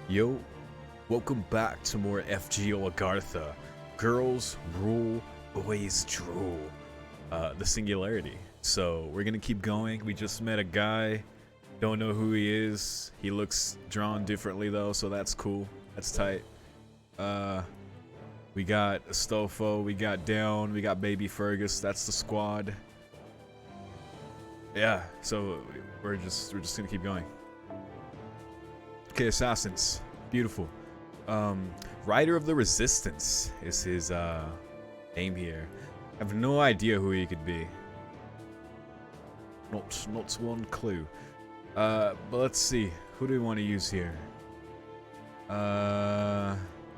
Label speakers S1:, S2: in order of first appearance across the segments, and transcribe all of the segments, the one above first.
S1: Yo, welcome back to more FGO Agartha. Girls rule, boys drool. The singularity. So we're gonna keep going. We just met a guy. Don't know who he is. He looks drawn differently though, so that's cool. That's tight. We got Astolfo, we got Down, we got Baby Fergus. That's the squad. Yeah, so we're just gonna keep going. Okay, assassins. Beautiful. Rider of the Resistance is his name here. I have no idea who he could be. Not one clue. But let's see. Who do we want to use here?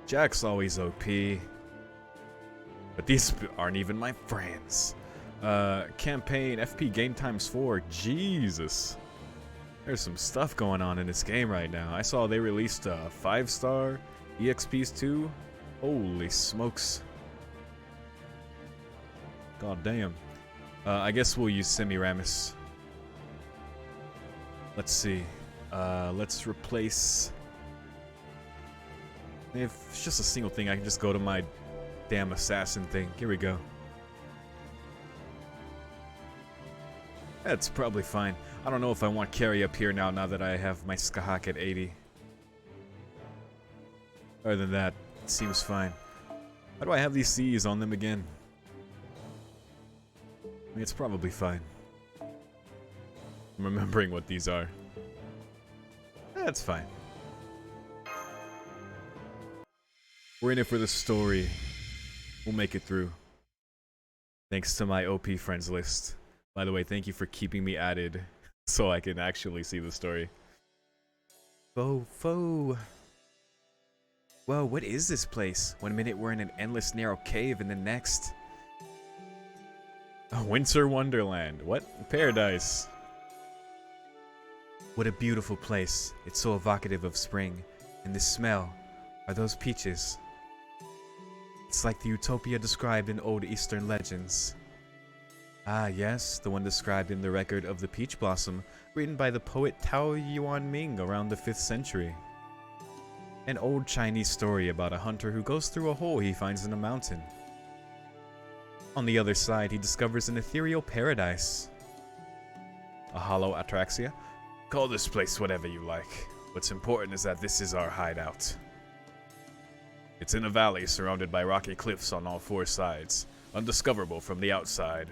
S1: Jack's always OP. But these aren't even my friends. Campaign FP game times 4. Jesus. There's some stuff going on in this game right now. I saw they released a 5-star EXPs too. Holy smokes. God damn. I guess we'll use Semiramis. Let's see. Let's replace... If it's just a single thing, I can just go to my damn assassin thing. Here we go. That's probably fine. I don't know if I want carry up here now that I have my Skahak at 80. Other than that, it seems fine. How do I have these C's on them again? I mean, it's probably fine. I'm remembering what these are. That's fine. We're in it for the story. We'll make it through. Thanks to my OP friends list. By the way, thank you for keeping me added so I can actually see the story. Whoa, what is this place? One minute we're in an endless narrow cave and the next... A winter wonderland. What? Paradise. What a beautiful place. It's so evocative of spring. And the smell. Are those peaches? It's like the utopia described in old Eastern legends. Ah, yes, the one described in the record of the peach blossom, written by the poet Tao Yuanming around the 5th century. An old Chinese story about a hunter who goes through a hole he finds in a mountain. On the other side, he discovers an ethereal paradise. A hollow atraxia? Call this place whatever you like. What's important is that this is our hideout. It's in a valley surrounded by rocky cliffs on all 4 sides, undiscoverable from the outside.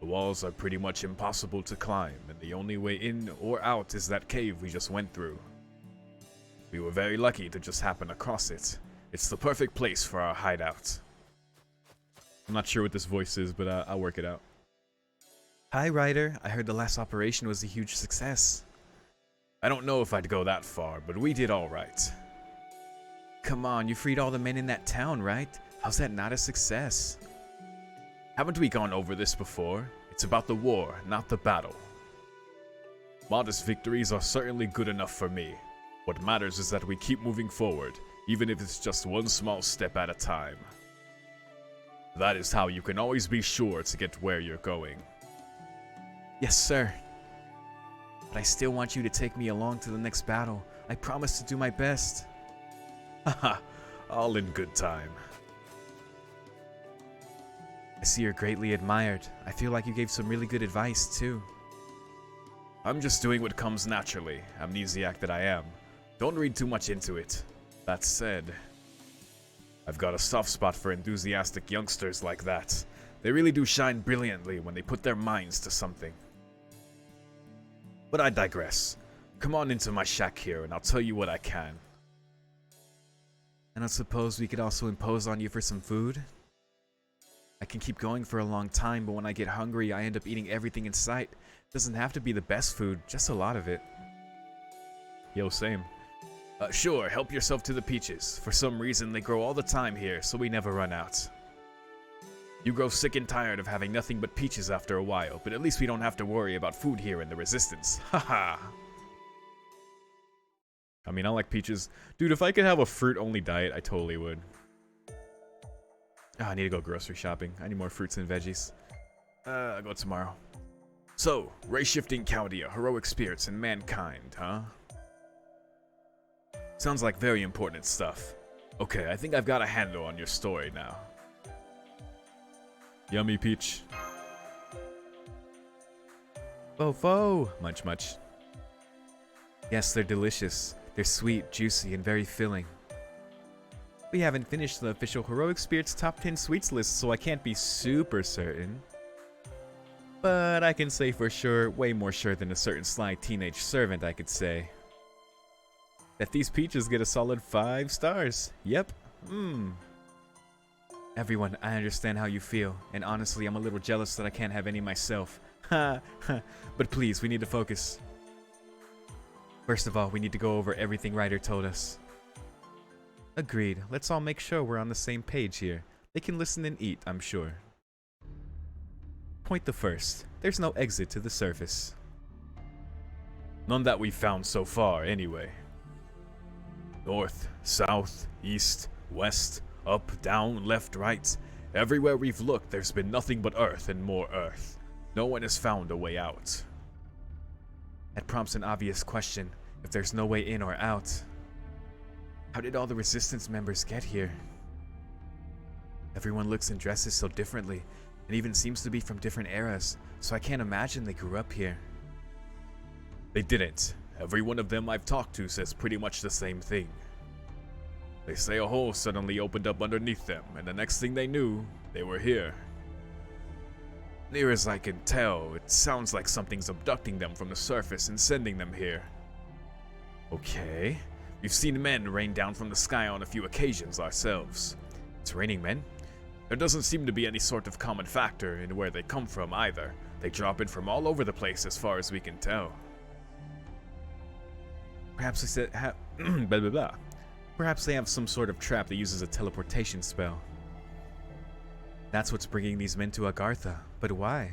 S1: The walls are pretty much impossible to climb, and the only way in or out is that cave we just went through. We were very lucky to just happen across it. It's the perfect place for our hideout. I'm not sure what this voice is, but I'll work it out. Hi, Ryder. I heard the last operation was a huge success. I don't know if I'd go that far, but we did all right. Come on, you freed all the men in that town, right? How's that not a success? Haven't we gone over this before? It's about the war, not the battle. Modest victories are certainly good enough for me. What matters is that we keep moving forward, even if it's just one small step at a time. That is how you can always be sure to get where you're going. Yes, sir. But I still want you to take me along to the next battle. I promise to do my best. Haha, all in good time. I see you're greatly admired. I feel like you gave some really good advice, too. I'm just doing what comes naturally, amnesiac that I am. Don't read too much into it. That said, I've got a soft spot for enthusiastic youngsters like that. They really do shine brilliantly when they put their minds to something. But I digress. Come on into my shack here and I'll tell you what I can. And I suppose we could also impose on you for some food? I can keep going for a long time, but when I get hungry, I end up eating everything in sight. It doesn't have to be the best food, just a lot of it. Yo, same. Sure, help yourself to the peaches. For some reason, they grow all the time here, so we never run out. You grow sick and tired of having nothing but peaches after a while, but at least we don't have to worry about food here in the Resistance. Haha! I mean, I like peaches. Dude, if I could have a fruit-only diet, I totally would. Oh, I need to go grocery shopping. I need more fruits and veggies. I'll go tomorrow. So, race-shifting Chaldea, heroic spirits, and mankind, huh? Sounds like very important stuff. Okay, I think I've got a handle on your story now. Yummy peach. Fo. Munch munch. Yes, they're delicious. They're sweet, juicy, and very filling. We haven't finished the official Heroic Spirits Top 10 Sweets list, so I can't be super certain. But I can say for sure, way more sure than a certain sly teenage servant I could say, that these peaches get a solid 5 stars. Yep. Everyone, I understand how you feel, and honestly, I'm a little jealous that I can't have any myself. Ha. But please, we need to focus. First of all, we need to go over everything Ryder told us. Agreed. Let's all make sure we're on the same page here. They can listen and eat, I'm sure. Point the first. There's no exit to the surface. None that we've found so far, anyway. North, south, east, west, up, down, left, right. Everywhere we've looked, there's been nothing but earth and more earth. No one has found a way out. That prompts an obvious question. If there's no way in or out, how did all the resistance members get here? Everyone looks and dresses so differently, and even seems to be from different eras, so I can't imagine they grew up here. They didn't. Every one of them I've talked to says pretty much the same thing. They say a hole suddenly opened up underneath them, and the next thing they knew, they were here. Near as I can tell, it sounds like something's abducting them from the surface and sending them here. Okay. We've seen men rain down from the sky on a few occasions ourselves. It's raining men. There doesn't seem to be any sort of common factor in where they come from either. They drop in from all over the place as far as we can tell. Perhaps they said blah blah blah. Perhaps they have some sort of trap that uses a teleportation spell. That's what's bringing these men to Agartha. But why?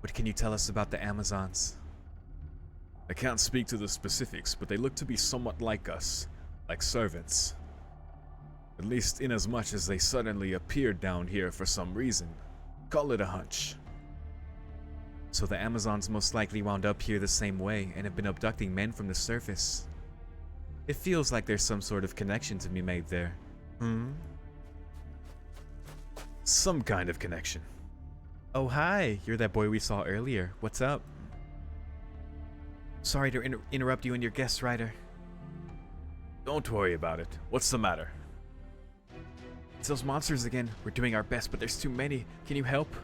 S1: What can you tell us about the Amazons? I can't speak to the specifics, but they look to be somewhat like us, like servants. At least inasmuch as they suddenly appeared down here for some reason. Call it a hunch. So the Amazons most likely wound up here the same way and have been abducting men from the surface. It feels like there's some sort of connection to be made there. Some kind of connection. Oh hi, you're that boy we saw earlier. What's up? Sorry to interrupt you and your guest, Ryder. Don't worry about it. What's the matter? It's those monsters again. We're doing our best, but there's too many. Can you help?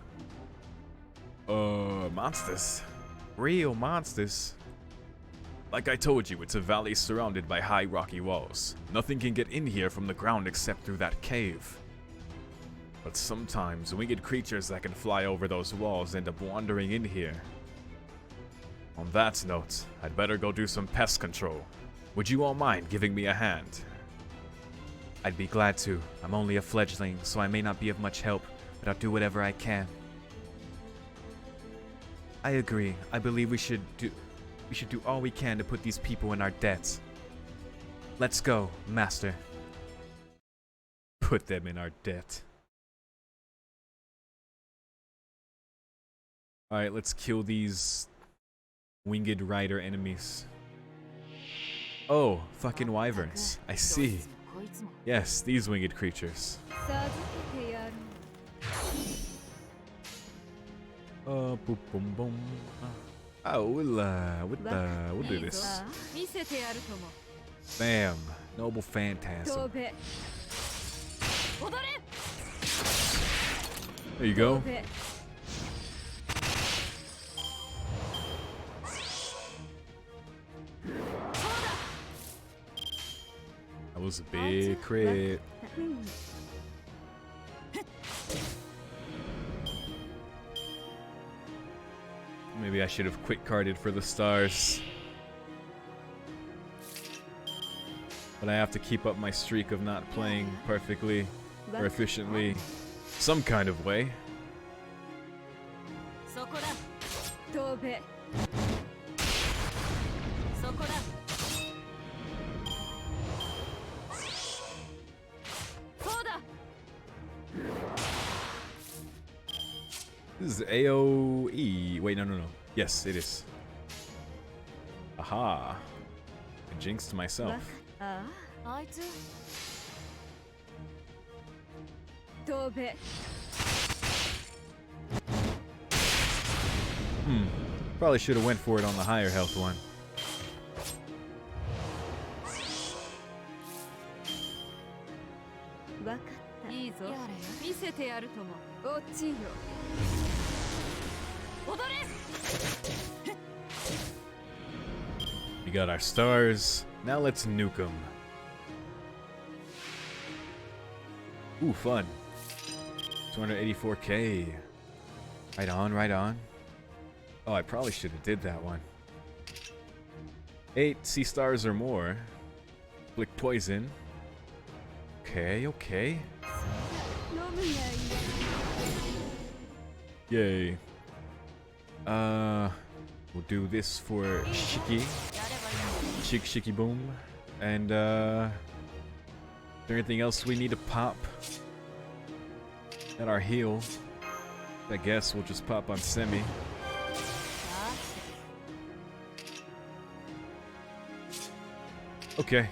S1: Monsters? Real monsters? Like I told you, it's a valley surrounded by high rocky walls. Nothing can get in here from the ground except through that cave. But sometimes winged creatures that can fly over those walls end up wandering in here. On that note, I'd better go do some pest control. Would you all mind giving me a hand? I'd be glad to. I'm only a fledgling, so I may not be of much help, but I'll do whatever I can. I agree. I believe we should do all we can to put these people in our debt. Let's go, Master. Put them in our debt. Alright, let's kill these winged rider enemies. Oh, fucking wyverns. I see. Yes, these winged creatures. Boom, boom, boom. Oh, we'll do this. Bam, noble phantasm. There you go. That was a big crit. Maybe I should have quick carded for the stars. But I have to keep up my streak of not playing perfectly or efficiently some kind of way. This is AOE. Wait, no. Yes, it is. Aha. I jinxed myself. Probably should have went for it on the higher health one. We got our stars. Now let's nuke them. Ooh, fun. 284k. Right on, right on. Oh, I probably should have did that one. 8 sea stars or more. Click poison. Okay, okay. Yay. We'll do this for Shiki. Shiki boom. And, is there anything else we need to pop? At our heal. I guess we'll just pop on Semi. Okay.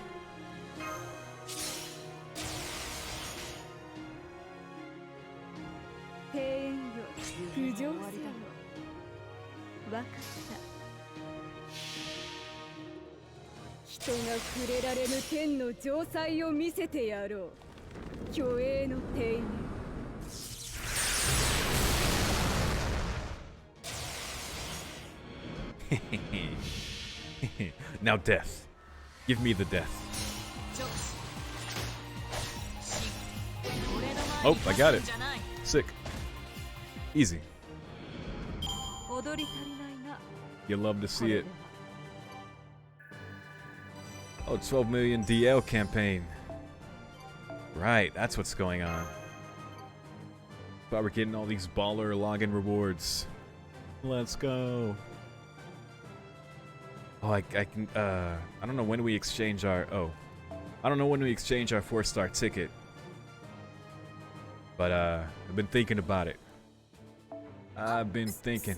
S1: Now death. Give me the death. Oh, I got it. Sick. Easy. You love to see it. Oh, 12 million DL campaign. Right, that's what's going on. But we're getting all these baller login rewards. Let's go. Oh, I can, I don't know when we exchange our, I don't know when we exchange our 4-star ticket. But, I've been thinking about it. I've been thinking.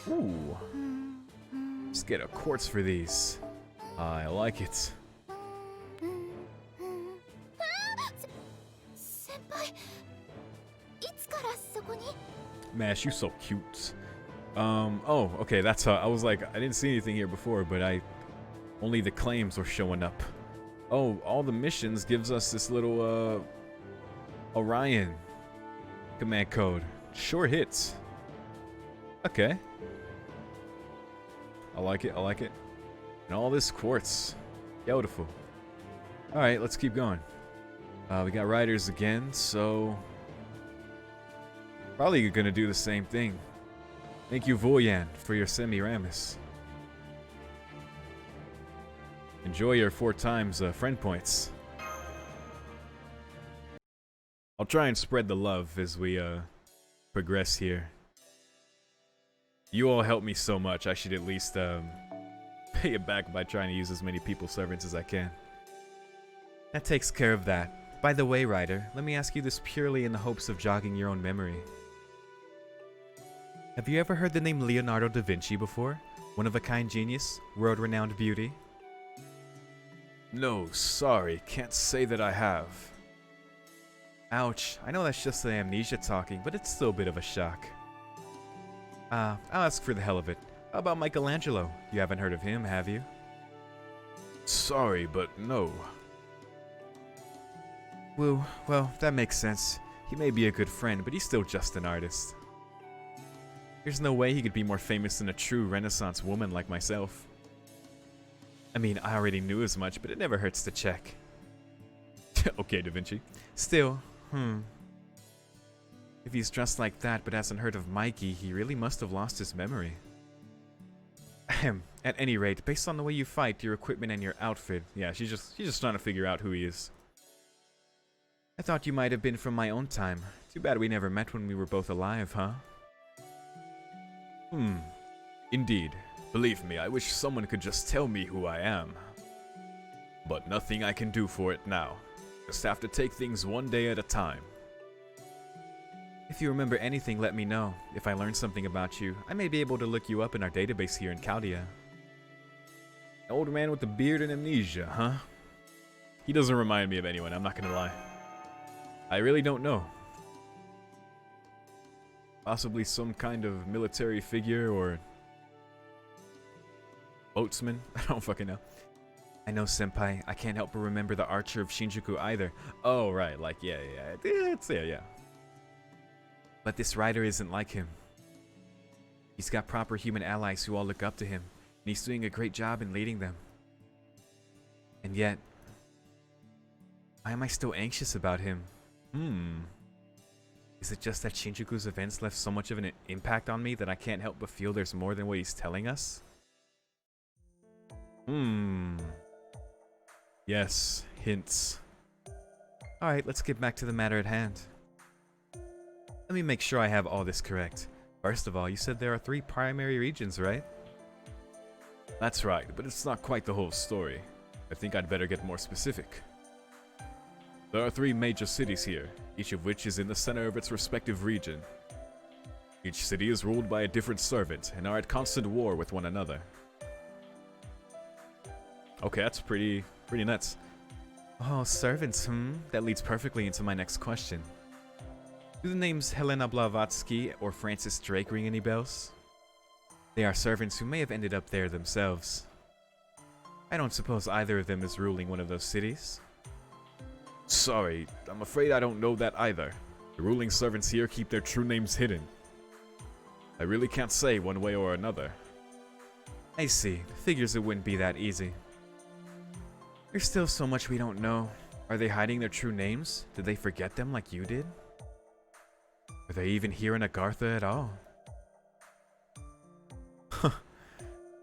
S1: Ooh. Just get a quartz for these. I like it. Mash, you so cute. Oh, okay, that's how, I was like, I didn't see anything here before, but only the claims were showing up. Oh, all the missions gives us this little, Orion command code. Sure hits. Okay. I like it, I like it. And all this quartz. Beautiful. Alright, let's keep going. We got riders again, so... probably gonna do the same thing. Thank you, Voyan, for your Semiramis. Enjoy your 4 times friend points. I'll try and spread the love as we progress here. You all help me so much, I should at least pay it back by trying to use as many people's servants as I can. That takes care of that. By the way, Ryder, let me ask you this purely in the hopes of jogging your own memory. Have you ever heard the name Leonardo da Vinci before? One-of-a-kind genius? World-renowned beauty? No, sorry, can't say that I have. Ouch, I know that's just the amnesia talking, but it's still a bit of a shock. I'll ask for the hell of it. How about Michelangelo? You haven't heard of him, have you? Sorry, but no. Well, that makes sense. He may be a good friend, but he's still just an artist. There's no way he could be more famous than a true Renaissance woman like myself. I mean, I already knew as much, but it never hurts to check. Okay, Da Vinci. Still, If he's dressed like that but hasn't heard of Mikey, he really must have lost his memory. Ahem. At any rate, based on the way you fight, your equipment and your outfit, yeah, she's just trying to figure out who he is. I thought you might have been from my own time. Too bad we never met when we were both alive, huh? Indeed. Believe me, I wish someone could just tell me who I am. But nothing I can do for it now. Just have to take things one day at a time. If you remember anything, let me know. If I learn something about you, I may be able to look you up in our database here in Chaldea. Old man with the beard and amnesia, huh? He doesn't remind me of anyone, I'm not gonna lie. I really don't know. Possibly some kind of military figure or boatsman? I don't fucking know. I know, senpai. I can't help but remember the archer of Shinjuku either. Oh, right, like, yeah. But this rider isn't like him. He's got proper human allies who all look up to him, and he's doing a great job in leading them. And yet, why am I still anxious about him? Is it just that Shinjuku's events left so much of an impact on me that I can't help but feel there's more than what he's telling us? Yes, hints. Alright, let's get back to the matter at hand. Let me make sure I have all this correct. First of all, you said there are 3 primary regions, right? That's right, but it's not quite the whole story. I think I'd better get more specific. There are 3 major cities here, each of which is in the center of its respective region. Each city is ruled by a different servant and are at constant war with one another. Okay, that's pretty nuts. Oh, servants, That leads perfectly into my next question. Do the names Helena Blavatsky or Francis Drake ring any bells? They are servants who may have ended up there themselves. I don't suppose either of them is ruling one of those cities. Sorry, I'm afraid I don't know that either. The ruling servants here keep their true names hidden. I really can't say one way or another. I see. Figures it wouldn't be that easy. There's still so much we don't know. Are they hiding their true names? Did they forget them like you did? Are they even here in Agartha at all?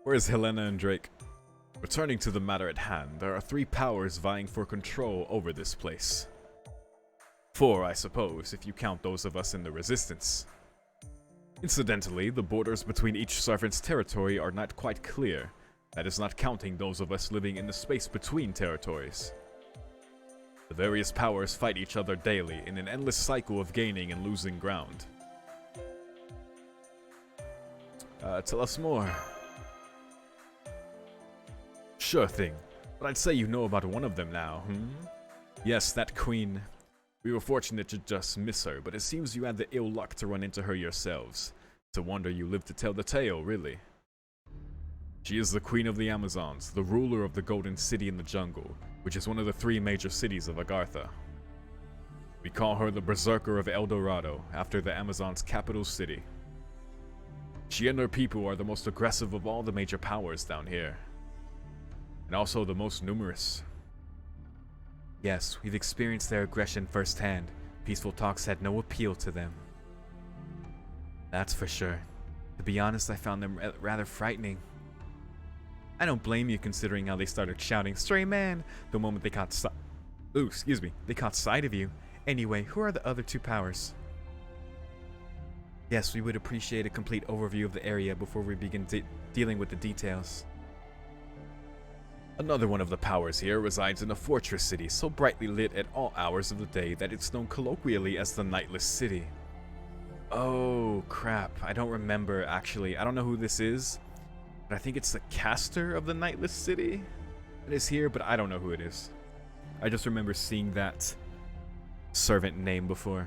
S1: Where's Helena and Drake? Returning to the matter at hand, there are 3 powers vying for control over this place. 4, I suppose, if you count those of us in the Resistance. Incidentally, the borders between each servant's territory are not quite clear. That is not counting those of us living in the space between territories. The various powers fight each other daily in an endless cycle of gaining and losing ground. Tell us more. Sure thing, but I'd say you know about one of them now, Yes, that queen. We were fortunate to just miss her, but it seems you had the ill luck to run into her yourselves. It's a wonder you lived to tell the tale, really. She is the queen of the Amazons, the ruler of the Golden City in the jungle, which is one of the 3 major cities of Agartha. We call her the Berserker of El Dorado, after the Amazons' capital city. She and her people are the most aggressive of all the major powers down here. And also the most numerous. Yes, we've experienced their aggression firsthand. Peaceful talks had no appeal to them. That's for sure. To be honest, I found them rather frightening. I don't blame you considering how they started shouting, "Stray man!" the moment they caught they caught sight of you. Anyway, who are the other 2 powers? Yes, we would appreciate a complete overview of the area before we begin dealing with the details. Another one of the powers here resides in a fortress city so brightly lit at all hours of the day that it's known colloquially as the Nightless City. Oh, crap. I don't remember, actually. I don't know who this is, but I think it's the caster of the Nightless City. It is here, but I don't know who it is. I just remember seeing that servant name before.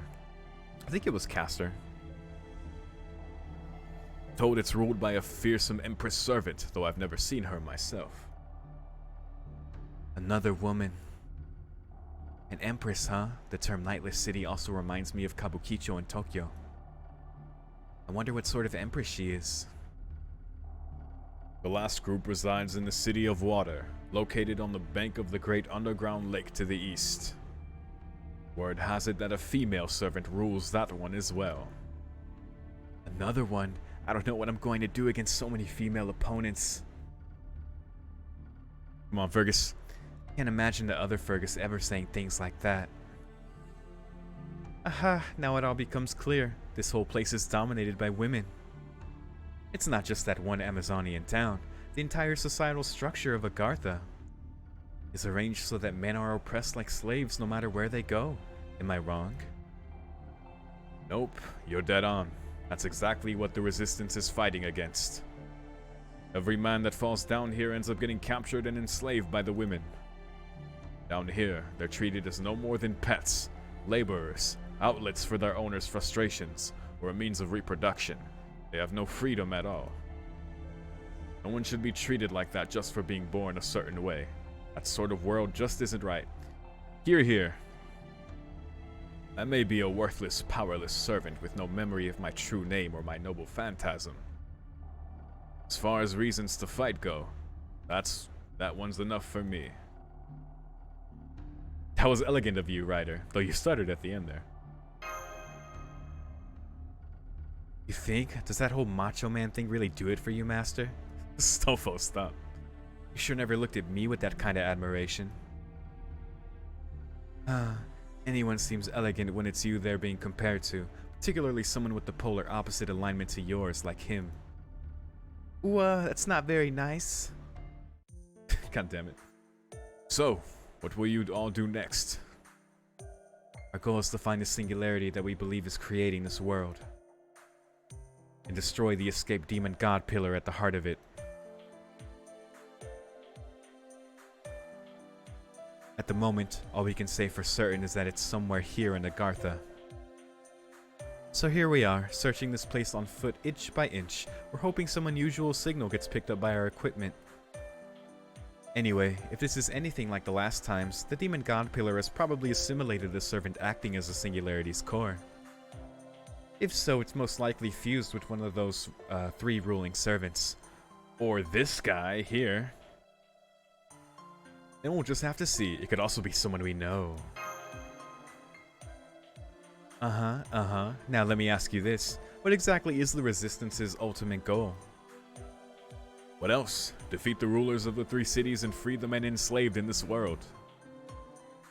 S1: I think it was caster. Told it's ruled by a fearsome empress servant, though I've never seen her myself. Another woman. An empress, huh? The term Nightless City also reminds me of Kabukicho in Tokyo. I wonder what sort of empress she is. The last group resides in the City of Water, located on the bank of the great underground lake to the east. Word has it that a female servant rules that one as well. Another one? I don't know what I'm going to do against so many female opponents. Come on, Fergus. Can't imagine the other Fergus ever saying things like that. Aha, now it all becomes clear. This whole place is dominated by women. It's not just that one Amazonian town. The entire societal structure of Agartha is arranged so that men are oppressed like slaves no matter where they go. Am I wrong? Nope, you're dead on. That's exactly what the Resistance is fighting against. Every man that falls down here ends up getting captured and enslaved by the women. Down here, they're treated as no more than pets, laborers, outlets for their owners' frustrations, or a means of reproduction. They have no freedom at all. No one should be treated like that just for being born a certain way. That sort of world just isn't right. Hear, hear. I may be a worthless, powerless servant with no memory of my true name or my noble phantasm. As far as reasons to fight go, that one's enough for me. That was elegant of you, Ryder, though you stuttered at the end there. You think? Does that whole macho man thing really do it for you, Master? Astolfo, stop. You sure never looked at me with that kind of admiration. Anyone seems elegant when it's you they're being compared to, particularly someone with the polar opposite alignment to yours, like him. Ooh, that's not very nice. God damn it. So, what will you all do next? Our goal is to find the singularity that we believe is creating this world, and destroy the escaped demon god pillar at the heart of it. At the moment, all we can say for certain is that it's somewhere here in Agartha. So here we are, searching this place on foot inch by inch. We're hoping some unusual signal gets picked up by our equipment. Anyway, if this is anything like the last times, the demon god pillar has probably assimilated the servant acting as a singularity's core. If so, it's most likely fused with one of those 3 ruling servants. Or this guy here. Then we'll just have to see. It could also be someone we know. Now let me ask you this. What exactly is the Resistance's ultimate goal? What else? Defeat the rulers of the 3 cities and free the men enslaved in this world.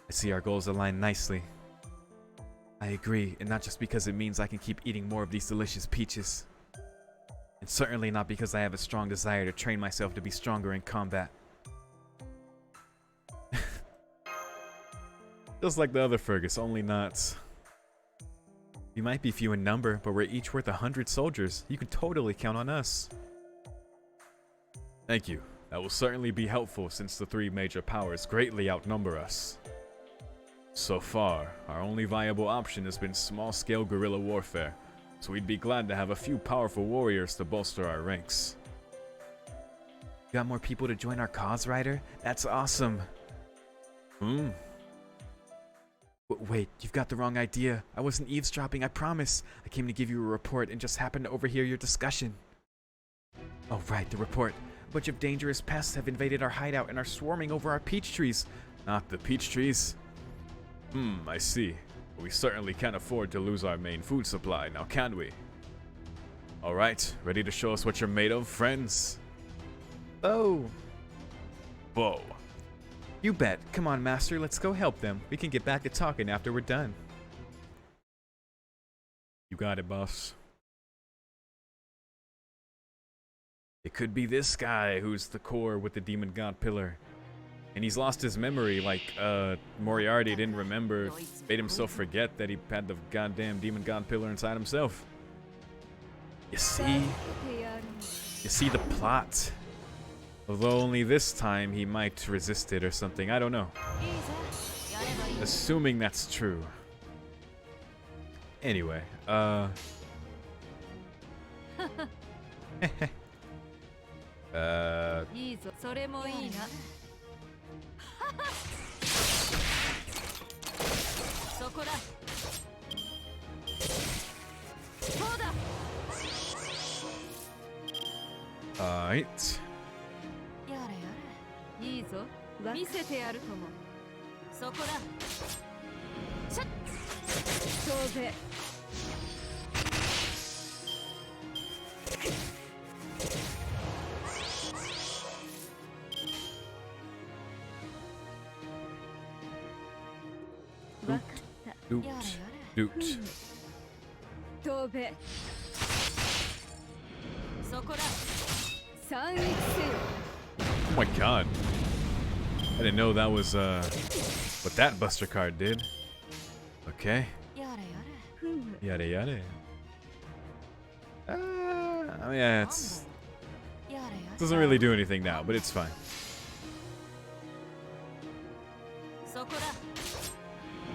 S1: I see our goals align nicely. I agree, and not just because it means I can keep eating more of these delicious peaches. And certainly not because I have a strong desire to train myself to be stronger in combat. Just like the other Fergus, only not. We might be few in number, but we're each worth 100 soldiers. You can totally count on us. Thank you. That will certainly be helpful since the 3 major powers greatly outnumber us. So far, our only viable option has been small-scale guerrilla warfare, so we'd be glad to have a few powerful warriors to bolster our ranks. You got more people to join our cause, Ryder? That's awesome. Wait, you've got the wrong idea. I wasn't eavesdropping, I promise. I came to give you a report and just happened to overhear your discussion. Oh right, the report. A bunch of dangerous pests have invaded our hideout and are swarming over our peach trees. Not the peach trees. I see. We certainly can't afford to lose our main food supply, now can we? Alright, ready to show us what you're made of, friends? Oh. Whoa. You bet. Come on, Master, let's go help them. We can get back to talking after we're done. You got it, boss. It could be this guy who's the core with the demon god pillar. And he's lost his memory, like, Moriarty didn't remember, made himself forget that he had the goddamn demon god pillar inside himself. You see? You see the plot? Although only this time he might resist it or something, I don't know. Assuming that's true. Anyway, alright.
S2: いいぞ見せてやるともそこだシャッ当然
S1: Doot.
S2: 当然そこだ三育せよ
S1: Oh my god. I didn't know that was what that Buster card did. Okay. Yada yada. I mean, yeah, it's Doesn't really do anything now, but it's fine.
S2: そこだ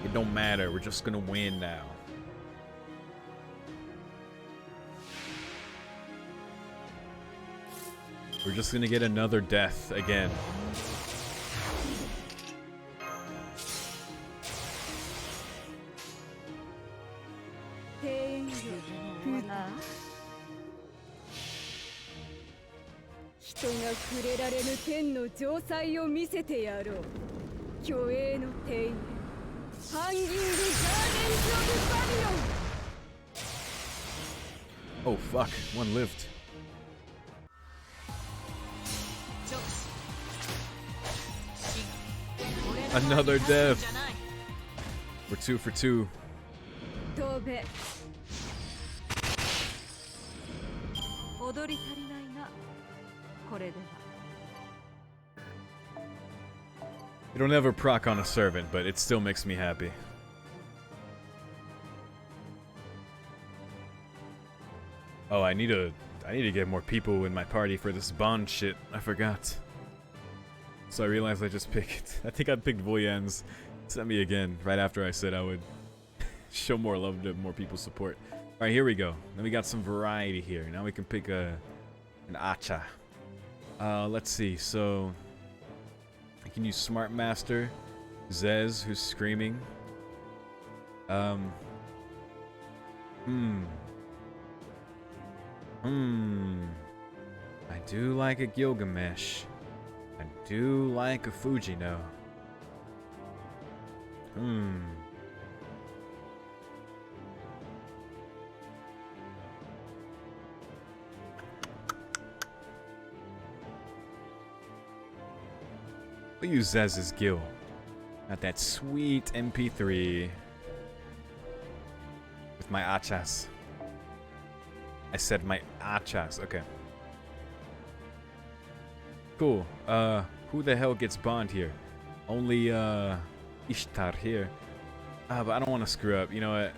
S1: It don't matter, we're just gonna win now. We're just gonna get another death again. Oh fuck, one lived. Another death. We're 2 for 2.
S2: 踊り足りないなこれでは
S1: It'll never proc on a servant, but it still makes me happy. Oh, I need to get more people in my party for this bond shit. I forgot. So I realized I just picked. I think I picked Voyans. Sent me again right after I said I would show more love to more people's support. All right, here we go. Then we got some variety here. Now we can pick an Acha. Let's see. So I can use Smart Master, Zez, who's screaming. I do like a Gilgamesh. I do like a Fujino. We'll use Zez's Gil. Got that sweet MP3 with my Achas. I said my Achas, okay. Cool. Who the hell gets Bond here? Only Ishtar here. But I don't want to screw up. You know what?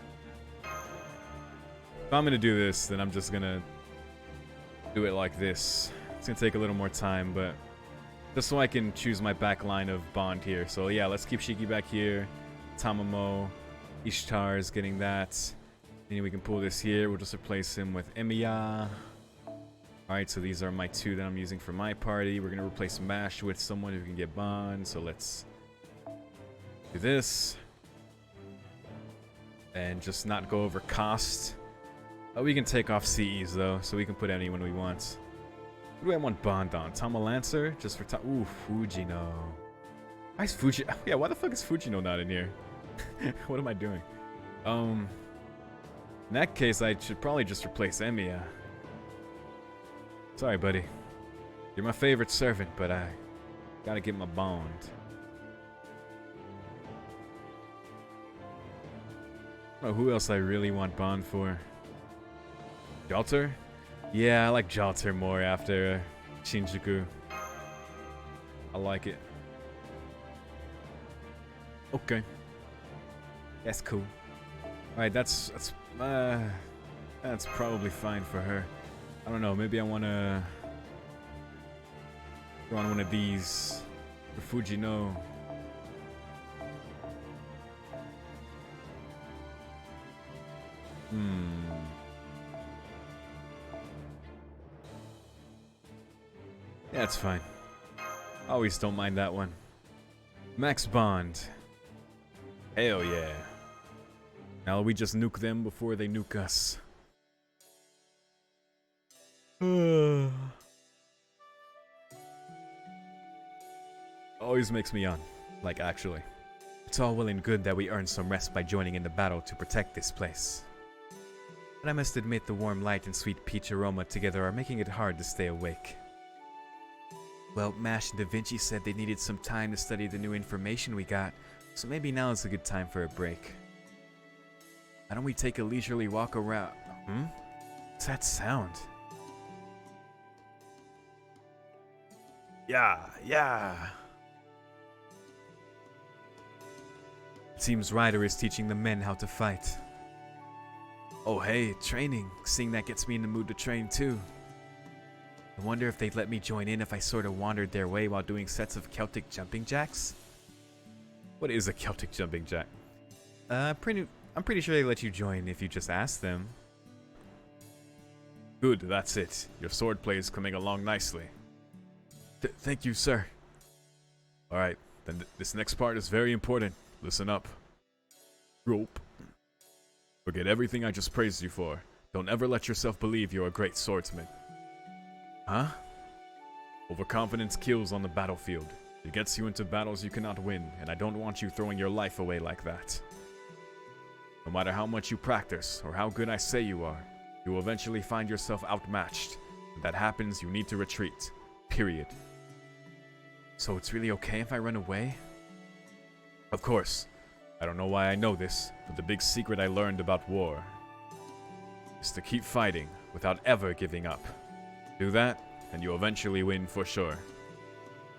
S1: If I'm gonna do this, then I'm just gonna do it like this. It's gonna take a little more time, but just so I can choose my back line of Bond here. So yeah, let's keep Shiki back here. Tamamo, Ishtar is getting that. Then we can pull this here. We'll just replace him with Emiya. Alright, so these are my 2 that I'm using for my party. We're gonna replace Mash with someone who can get Bond. So let's do this. And just not go over cost. We can take off CEs though, so we can put anyone we want. Who do I want Bond on? Tama Lancer? Just for Ooh, Fujino. Why is Fujino? Yeah, why the fuck is Fujino not in here? What am I doing? In that case, I should probably just replace Emiya. Sorry, buddy. You're my favorite servant, but I gotta get my Bond. Oh, who else I really want Bond for? Jalter? Yeah, I like Jalter more after Shinjuku. I like it. Okay. That's cool. Alright, that's probably fine for her. I don't know, maybe I wanna go on one of these for Fujino. Yeah, it's fine. Always don't mind that one. Max Bond. Hell yeah. Now we just nuke them before they nuke us. Always makes me yawn. Like, actually. It's all well and good that we earn some rest by joining in the battle to protect this place. But I must admit the warm light and sweet peach aroma together are making it hard to stay awake. Well, Mash and Da Vinci said they needed some time to study the new information we got, so maybe now is a good time for a break. Why don't we take a leisurely walk around? What's that sound? Yeah. It seems Ryder is teaching the men how to fight. Oh hey, training. Seeing that gets me in the mood to train too. I wonder if they'd let me join in if I sort of wandered their way while doing sets of Celtic jumping jacks? What is a Celtic jumping jack? I'm pretty sure they let you join if you just ask them. Good, that's it. Your swordplay is coming along nicely. Thank you, sir. Alright, then this next part is very important. Listen up. Rope. Forget everything I just praised you for. Don't ever let yourself believe you're a great swordsman. Huh? Overconfidence kills on the battlefield. It gets you into battles you cannot win, and I don't want you throwing your life away like that. No matter how much you practice, or how good I say you are, you will eventually find yourself outmatched. When that happens, you need to retreat. Period. So it's really okay if I run away? Of course. I don't know why I know this, but the big secret I learned about war is to keep fighting without ever giving up. Do that, and you eventually win for sure.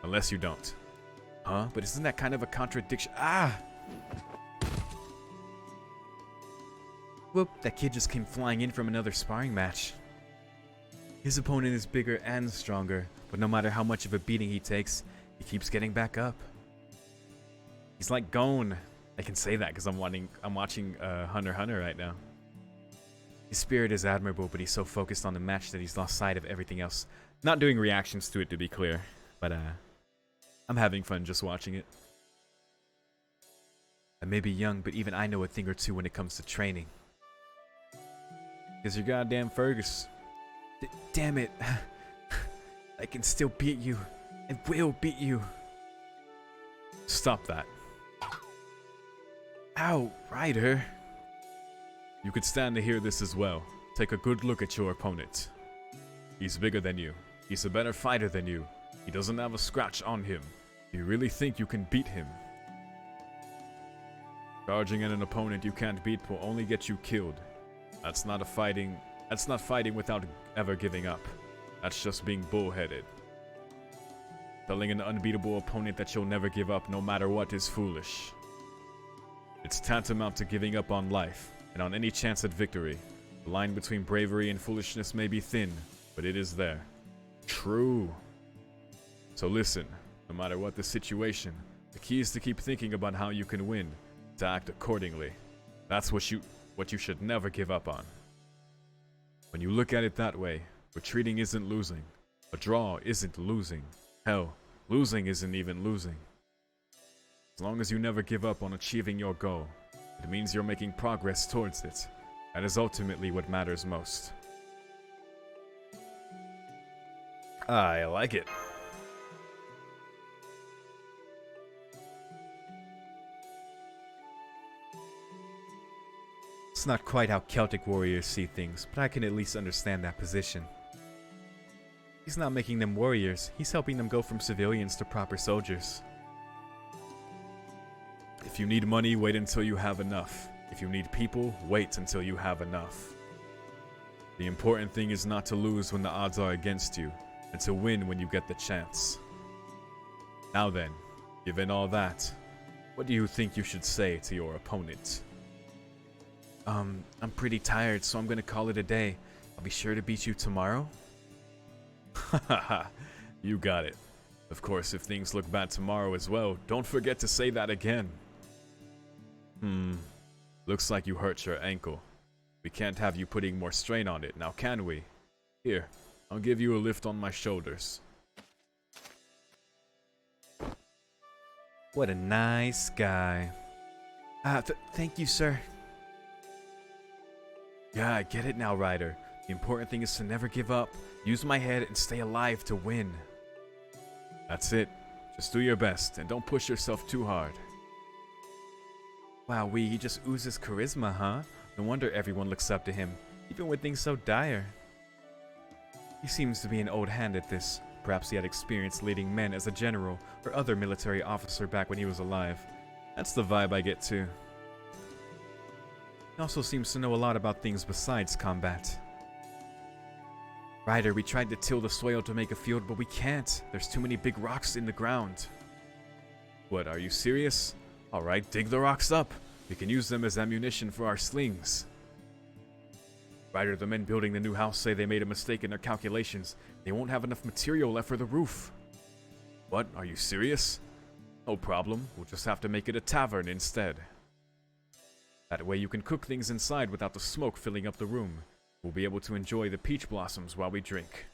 S1: Unless you don't. Huh? But isn't that kind of a contradiction? Ah! Whoop, that kid just came flying in from another sparring match. His opponent is bigger and stronger, but no matter how much of a beating he takes, he keeps getting back up. He's like Gon. I can say that because I'm watching Hunter x Hunter right now. His spirit is admirable, but he's so focused on the match that he's lost sight of everything else. Not doing reactions to it, to be clear, but I'm having fun just watching it. I may be young, but even I know a thing or two when it comes to training. Because you're goddamn Fergus. Damn it. I can still beat you. And will beat you. Stop that. Ow, Ryder. You could stand to hear this as well. Take a good look at your opponent. He's bigger than you. He's a better fighter than you. He doesn't have a scratch on him. Do you really think you can beat him? Charging at an opponent you can't beat will only get you killed. That's not fighting without ever giving up. That's just being bullheaded. Telling an unbeatable opponent that you'll never give up no matter what is foolish. It's tantamount to giving up on life, and on any chance at victory. The line between bravery and foolishness may be thin, but it is there. True. So listen, no matter what the situation, the key is to keep thinking about how you can win, to act accordingly. That's what you should never give up on. When you look at it that way, retreating isn't losing. A draw isn't losing. Hell, losing isn't even losing. As long as you never give up on achieving your goal, it means you're making progress towards it. That is ultimately what matters most. I like it. It's not quite how Celtic warriors see things, but I can at least understand that position. He's not making them warriors, he's helping them go from civilians to proper soldiers. If you need money, wait until you have enough. If you need people, wait until you have enough. The important thing is not to lose when the odds are against you, and to win when you get the chance. Now then, given all that, what do you think you should say to your opponent? I'm pretty tired, so I'm gonna call it a day. I'll be sure to beat you tomorrow. Hahaha, you got it. Of course, if things look bad tomorrow as well, don't forget to say that again. Looks like you hurt your ankle. We can't have you putting more strain on it, now can we? Here, I'll give you a lift on my shoulders. What a nice guy. Thank you, sir. Yeah, I get it now, Ryder. The important thing is to never give up, use my head, and stay alive to win. That's it. Just do your best, and don't push yourself too hard. Wow, he just oozes charisma, huh? No wonder everyone looks up to him, even with things so dire. He seems to be an old hand at this. Perhaps he had experience leading men as a general or other military officer back when he was alive. That's the vibe I get too. He also seems to know a lot about things besides combat. Ryder, we tried to till the soil to make a field, but we can't. There's too many big rocks in the ground. What, are you serious? Alright, dig the rocks up. We can use them as ammunition for our slings. Ryder, the men building the new house say they made a mistake in their calculations. They won't have enough material left for the roof. What? Are you serious? No problem. We'll just have to make it a tavern instead. That way you can cook things inside without the smoke filling up the room. We'll be able to enjoy the peach blossoms while we drink.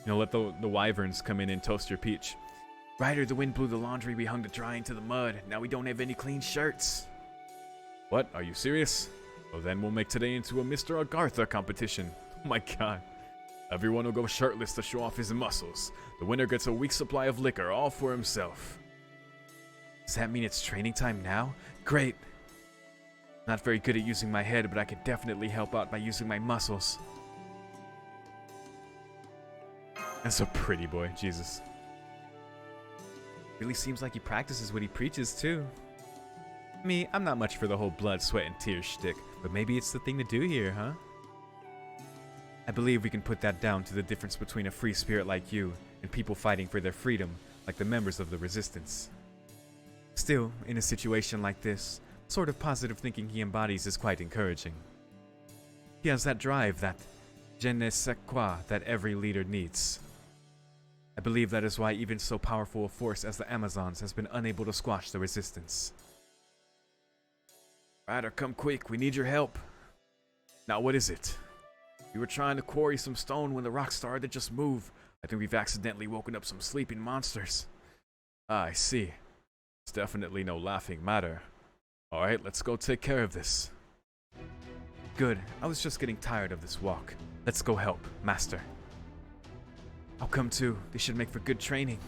S1: Let the wyverns come in and toast your peach. Ryder, the wind blew the laundry we hung to dry into the mud. Now we don't have any clean shirts. What? Are you serious? Well, then we'll make today into a Mr. Agartha competition. Oh my god. Everyone will go shirtless to show off his muscles. The winner gets a week's supply of liquor all for himself. Does that mean it's training time now? Great. Not very good at using my head, but I could definitely help out by using my muscles. That's a pretty boy, Jesus. Really seems like he practices what he preaches too. Me, I'm not much for the whole blood, sweat, and tears shtick, but maybe it's the thing to do here, huh? I believe we can put that down to the difference between a free spirit like you and people fighting for their freedom, like the members of the Resistance. Still, in a situation like this, the sort of positive thinking he embodies is quite encouraging. He has that drive, that je ne sais quoi that every leader needs. I believe that is why even so powerful a force as the Amazons has been unable to squash the Resistance. Ryder, come quick, we need your help. Now what is it? We were trying to quarry some stone when the rock started to just move. I think we've accidentally woken up some sleeping monsters. Ah, I see. It's definitely no laughing matter. Alright, let's go take care of this. Good, I was just getting tired of this walk. Let's go help, Master. I'll come too, they should make for good training.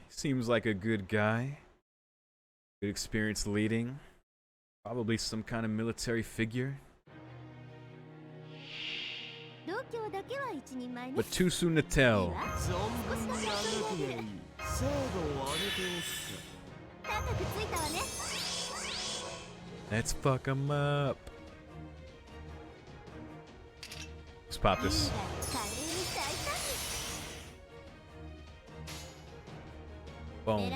S1: Seems like a good guy. Good experience leading. Probably some kind of military figure. But too soon to tell. Let's fuck him up. Let's pop this. Boom.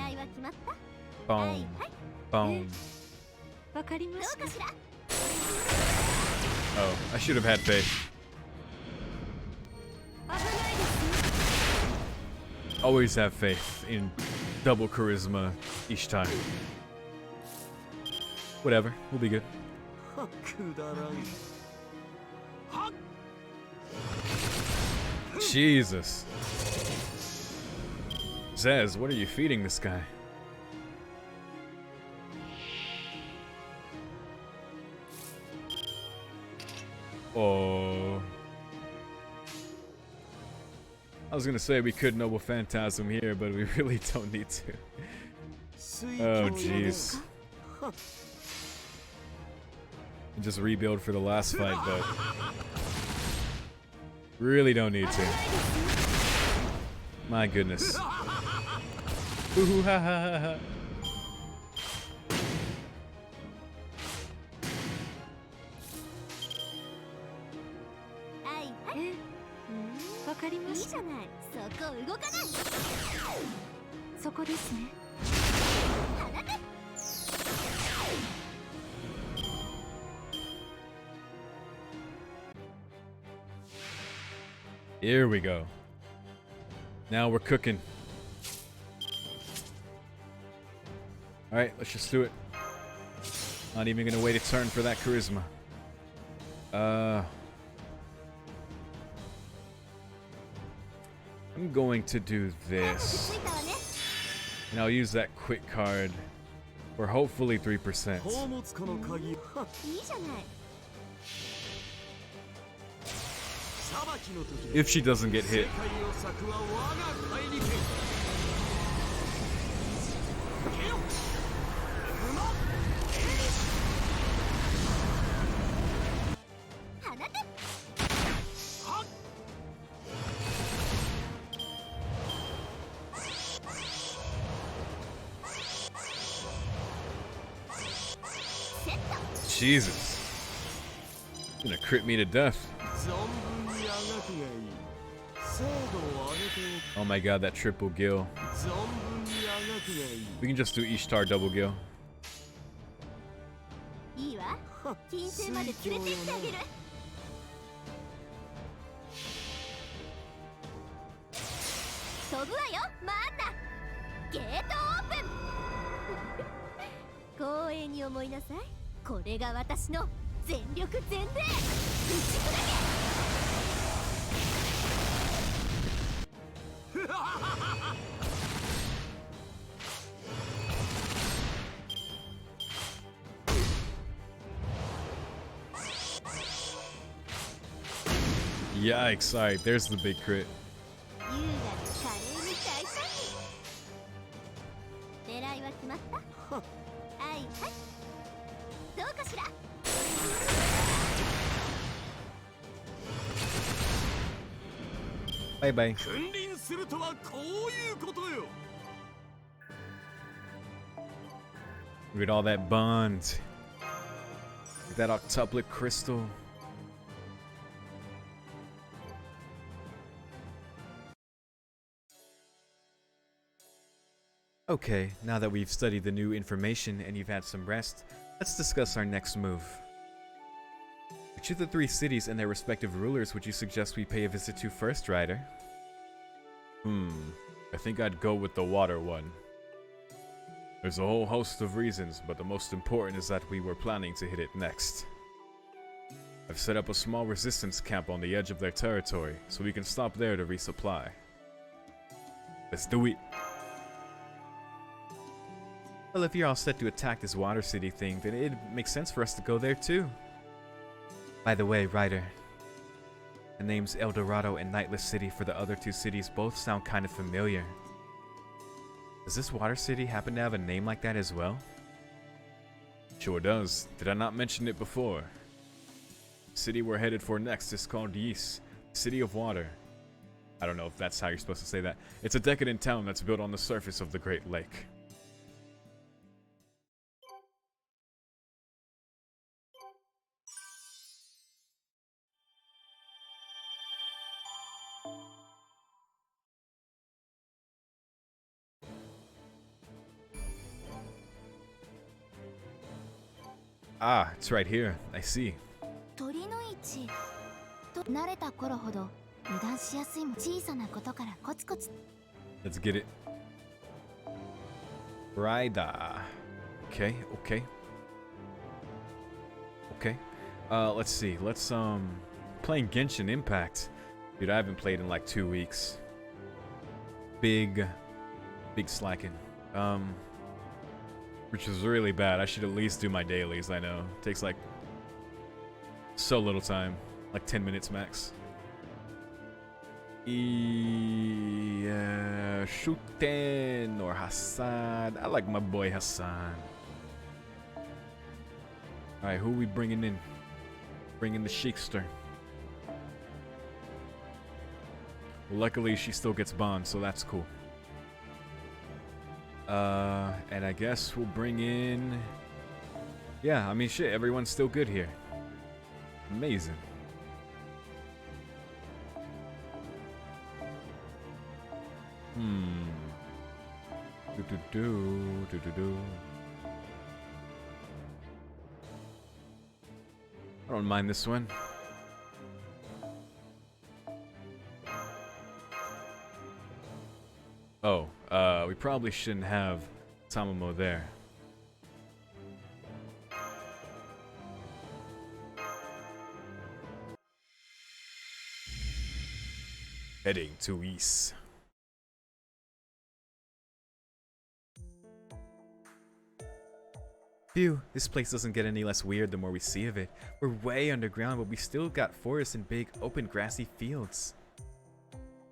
S1: Boom. Boom. Oh, I should have had faith. Always have faith in double charisma each time. Whatever, we'll be good. Jesus. Zez, what are you feeding this guy? Oh. I was gonna say we could Noble Phantasm here, but we really don't need to. Oh, jeez. Just rebuild for the last fight, but really don't need to. My goodness. Ooh, ha ha ha ha. Here we go. Now we're cooking. Alright, let's just do it. Not even gonna wait a turn for that charisma. I'm going to do this. And I'll use that quick card for hopefully 3%. If she doesn't get hit. Jesus. It's gonna crit me to death. Oh my god, that triple gill. We can just do Ishtar double gill.
S2: いいわ。金星まで連れてってあげる。飛ぶわよ、マータ。ゲートオープン。光栄に思いなさい。これが私の全力全霊。打ち砕け。
S1: Yikes, alright, there's the big crit.
S2: 優雅に華麗に大胆に。狙いは決まった？はいはい。どうかしら。
S1: Bye bye.
S3: 君臨するとはこういうことよ。
S1: Look at all that bond. Look at that octuplet crystal. Okay, now that we've studied the new information and you've had some rest, let's discuss our next move. Which of the three cities and their respective rulers would you suggest we pay a visit to first, Ryder? I think I'd go with the water one. There's a whole host of reasons, but the most important is that we were planning to hit it next. I've set up a small resistance camp on the edge of their territory, so we can stop there to resupply. Let's do it! Well, if you're all set to attack this water city thing, then it makes sense for us to go there too. By the way, Ryder, the names El Dorado and Nightless City for the other two cities both sound kind of familiar. Does this water city happen to have a name like that as well? Sure does. Did I not mention it before? The city we're headed for next is called Ys, City of Water. I don't know if that's how you're supposed to say that. It's a decadent town that's built on the surface of the Great Lake. Ah, it's right here. I see.
S2: 鳥の位置と慣れた頃ほど油断しやすいも小さなことからコツコツ。
S1: Let's get it. Ryder. Okay, okay. Okay. Let's see. Let's playing Genshin Impact. Dude, I haven't played in like 2 weeks. Big slacking. Which is really bad. I should at least do my dailies, I know. It takes like so little time. Like 10 minutes max. Yeah, Shuten or Hassan. I like my boy Hassan. Alright, who are we bringing in? Bringing the Sheikster. Luckily, she still gets Bond, so that's cool. And I guess we'll bring in... Yeah, I mean, shit, everyone's still good here. Amazing. I don't mind this one. Oh, we probably shouldn't have Tamamo there. Heading to Ys. Phew, this place doesn't get any less weird the more we see of it. We're way underground, but we still got forests and big, open, grassy fields.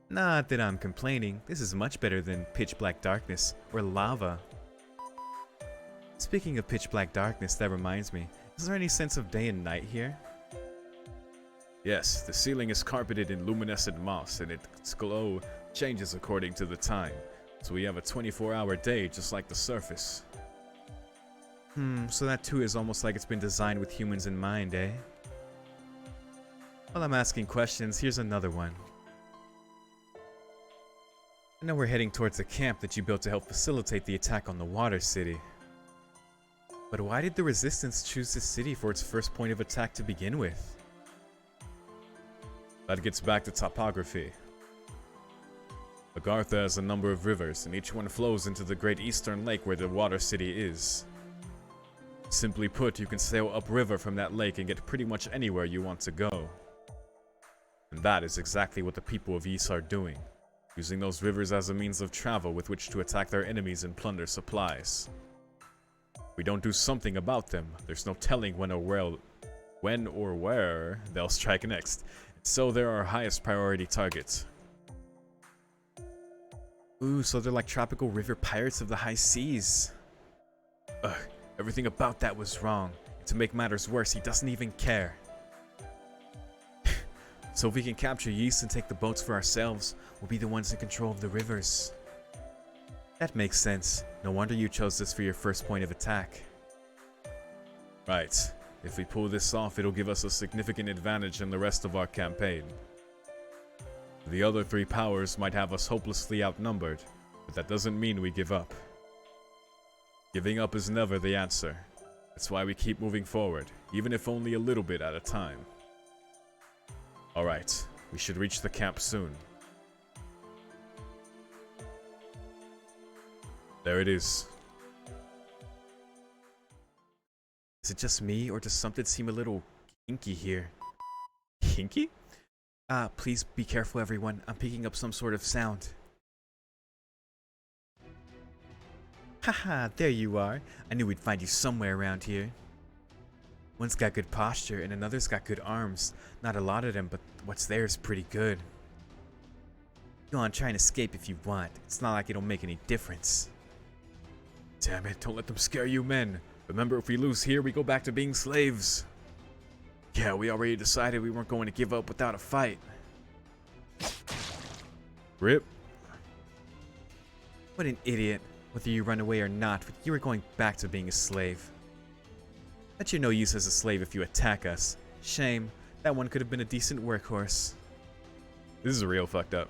S1: Not that I'm complaining, this is much better than pitch black darkness, or lava. Speaking of pitch black darkness, that reminds me, is there any sense of day and night here? Yes, the ceiling is carpeted in luminescent moss, and its glow changes according to the time, so we have a 24-hour day just like the surface. So that too is almost like it's been designed with humans in mind, eh? While I'm asking questions, here's another one. I know we're heading towards the camp that you built to help facilitate the attack on the water city. But why did the Resistance choose this city for its first point of attack to begin with? That gets back to topography. Agartha has a number of rivers, and each one flows into the Great Eastern Lake where the water city is. Simply put, you can sail upriver from that lake and get pretty much anywhere you want to go. And that is exactly what the people of Ys are doing, using those rivers as a means of travel with which to attack their enemies and plunder supplies. If we don't do something about them, there's no telling when or where they'll strike next. So they're our highest priority target. Ooh, so they're like tropical river pirates of the high seas. Ugh, everything about that was wrong. And to make matters worse, he doesn't even care. So if we can capture Ys and take the boats for ourselves, we'll be the ones in control of the rivers. That makes sense. No wonder you chose this for your first point of attack. Right. If we pull this off, it'll give us a significant advantage in the rest of our campaign. The other three powers might have us hopelessly outnumbered, but that doesn't mean we give up. Giving up is never the answer. That's why we keep moving forward, even if only a little bit at a time. Alright, we should reach the camp soon. There it is. Is it just me, or does something seem a little kinky here? Kinky? Please be careful, everyone. I'm picking up some sort of sound. Haha, there you are. I knew we'd find you somewhere around here. One's got good posture, and another's got good arms. Not a lot of them, but what's there is pretty good. Go on, try and escape if you want. It's not like it'll make any difference. Damn it, don't let them scare you men. Remember, if we lose here, we go back to being slaves. Yeah, we already decided we weren't going to give up without a fight. Rip. What an idiot. Whether you run away or not, you are going back to being a slave. But you're no use as a slave if you attack us. Shame. That one could have been a decent workhorse. This is real fucked up.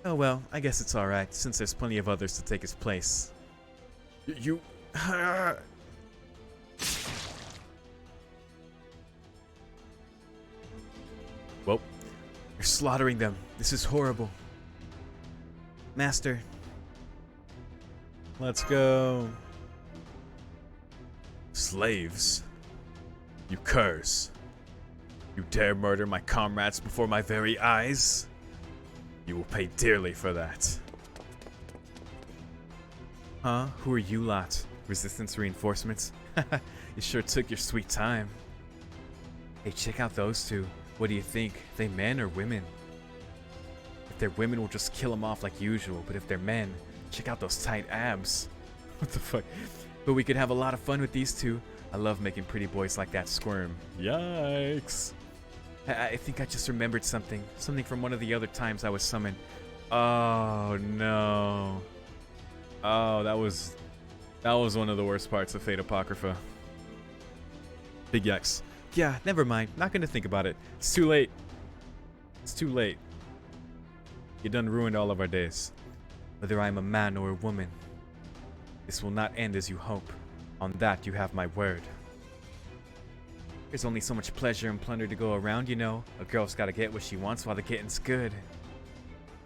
S1: Oh well, I guess it's alright, since there's plenty of others to take his place. You... Well, you're slaughtering them. This is horrible. Master. Let's go. Slaves. You curse. You dare murder my comrades before my very eyes? You will pay dearly for that. Huh? Who are you lot? Resistance reinforcements? You sure took your sweet time. Hey, check out those two. What do you think? They men or women? If they're women, we'll just kill them off like usual. But if they're men, check out those tight abs. What the fuck? But we could have a lot of fun with these two. I love making pretty boys like that squirm. Yikes. I think I just remembered something. Something from one of the other times I was summoned. Oh, no. Oh, that was one of the worst parts of Fate Apocrypha. Big yikes. Yeah, never mind. Not gonna think about it. It's too late. It's too late. You done ruined all of our days. Whether I'm a man or a woman. This will not end as you hope. On that, you have my word. There's only so much pleasure and plunder to go around, you know. A girl's gotta get what she wants while the getting's good.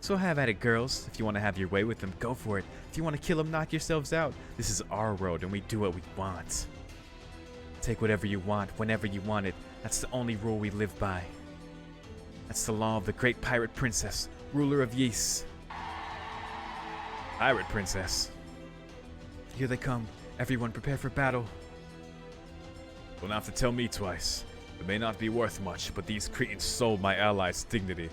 S1: So have at it, girls. If you want to have your way with them, go for it. If you want to kill them, knock yourselves out. This is our world, and we do what we want. Take whatever you want, whenever you want it. That's the only rule we live by. That's the law of the great pirate princess, ruler of Ys. Pirate princess. Here they come. Everyone prepare for battle. Don't have to tell me twice. It may not be worth much, but these Cretans sold my allies' dignity.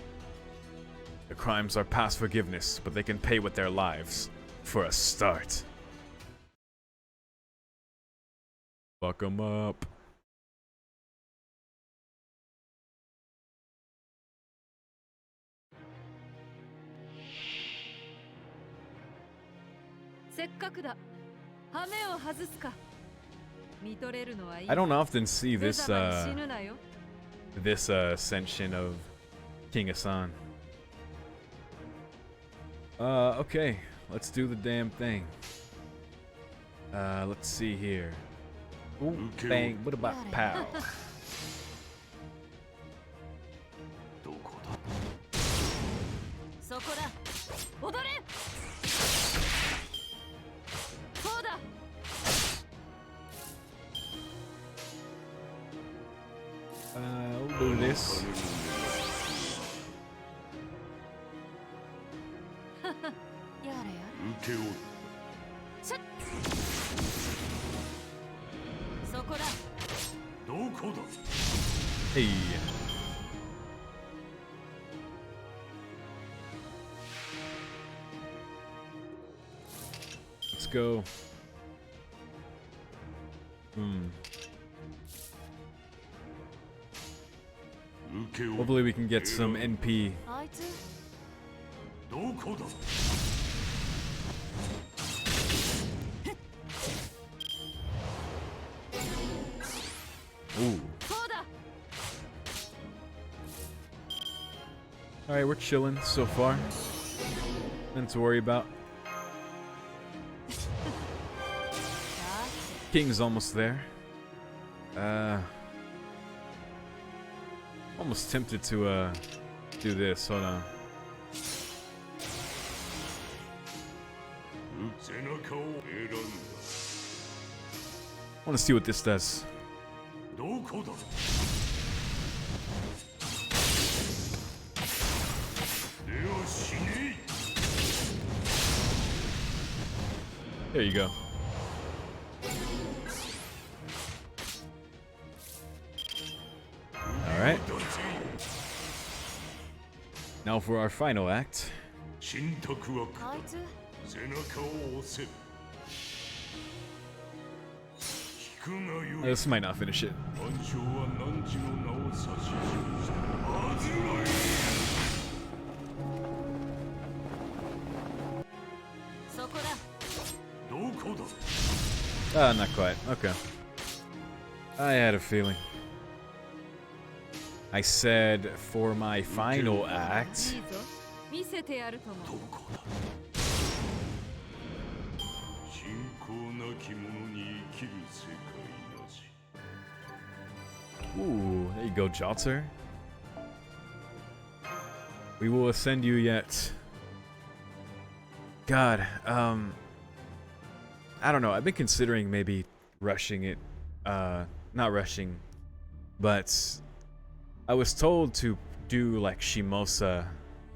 S1: Their crimes are past forgiveness, but they can pay with their lives. For a start. Fuck them up. I don't often see this ascension of King Hassan. Okay, let's do the damn thing. Let's see here. Ooh, bang, what about pow?
S3: どこだ
S2: そこだ踊れそうだ
S1: We'll do this.
S2: やれやれ
S3: 受け負う
S2: しゃっそこだ
S3: どこだ
S1: Hey. Let's go. Hopefully we can get some NP.
S2: あいつ
S3: どこだ
S1: Ooh.
S2: そうだ
S1: Alright, we're chilling so far. Nothing to worry about. King's almost there. Almost tempted to do this. Hold on.
S3: 背中を選んだ
S1: I want to see what this does.
S3: どこだでは死ね
S1: There you go. Alright. Now for our final act.
S3: 神託は
S2: あいつ
S3: 背中を押せ聞くがよい
S1: This might not finish it.
S3: 万象は汝の名を指し示したはずない
S2: そこだ
S3: どこだ
S1: Not quite. Okay. I had a feeling. I said for my final act.
S2: いいぞ見せてやるとも
S3: どこだ信仰なき者に生きる世界なし
S1: Ooh, there you go, Jotzer. We will ascend you yet. God, I don't know. I've been considering maybe rushing it. Not rushing, but I was told to do like Shimosa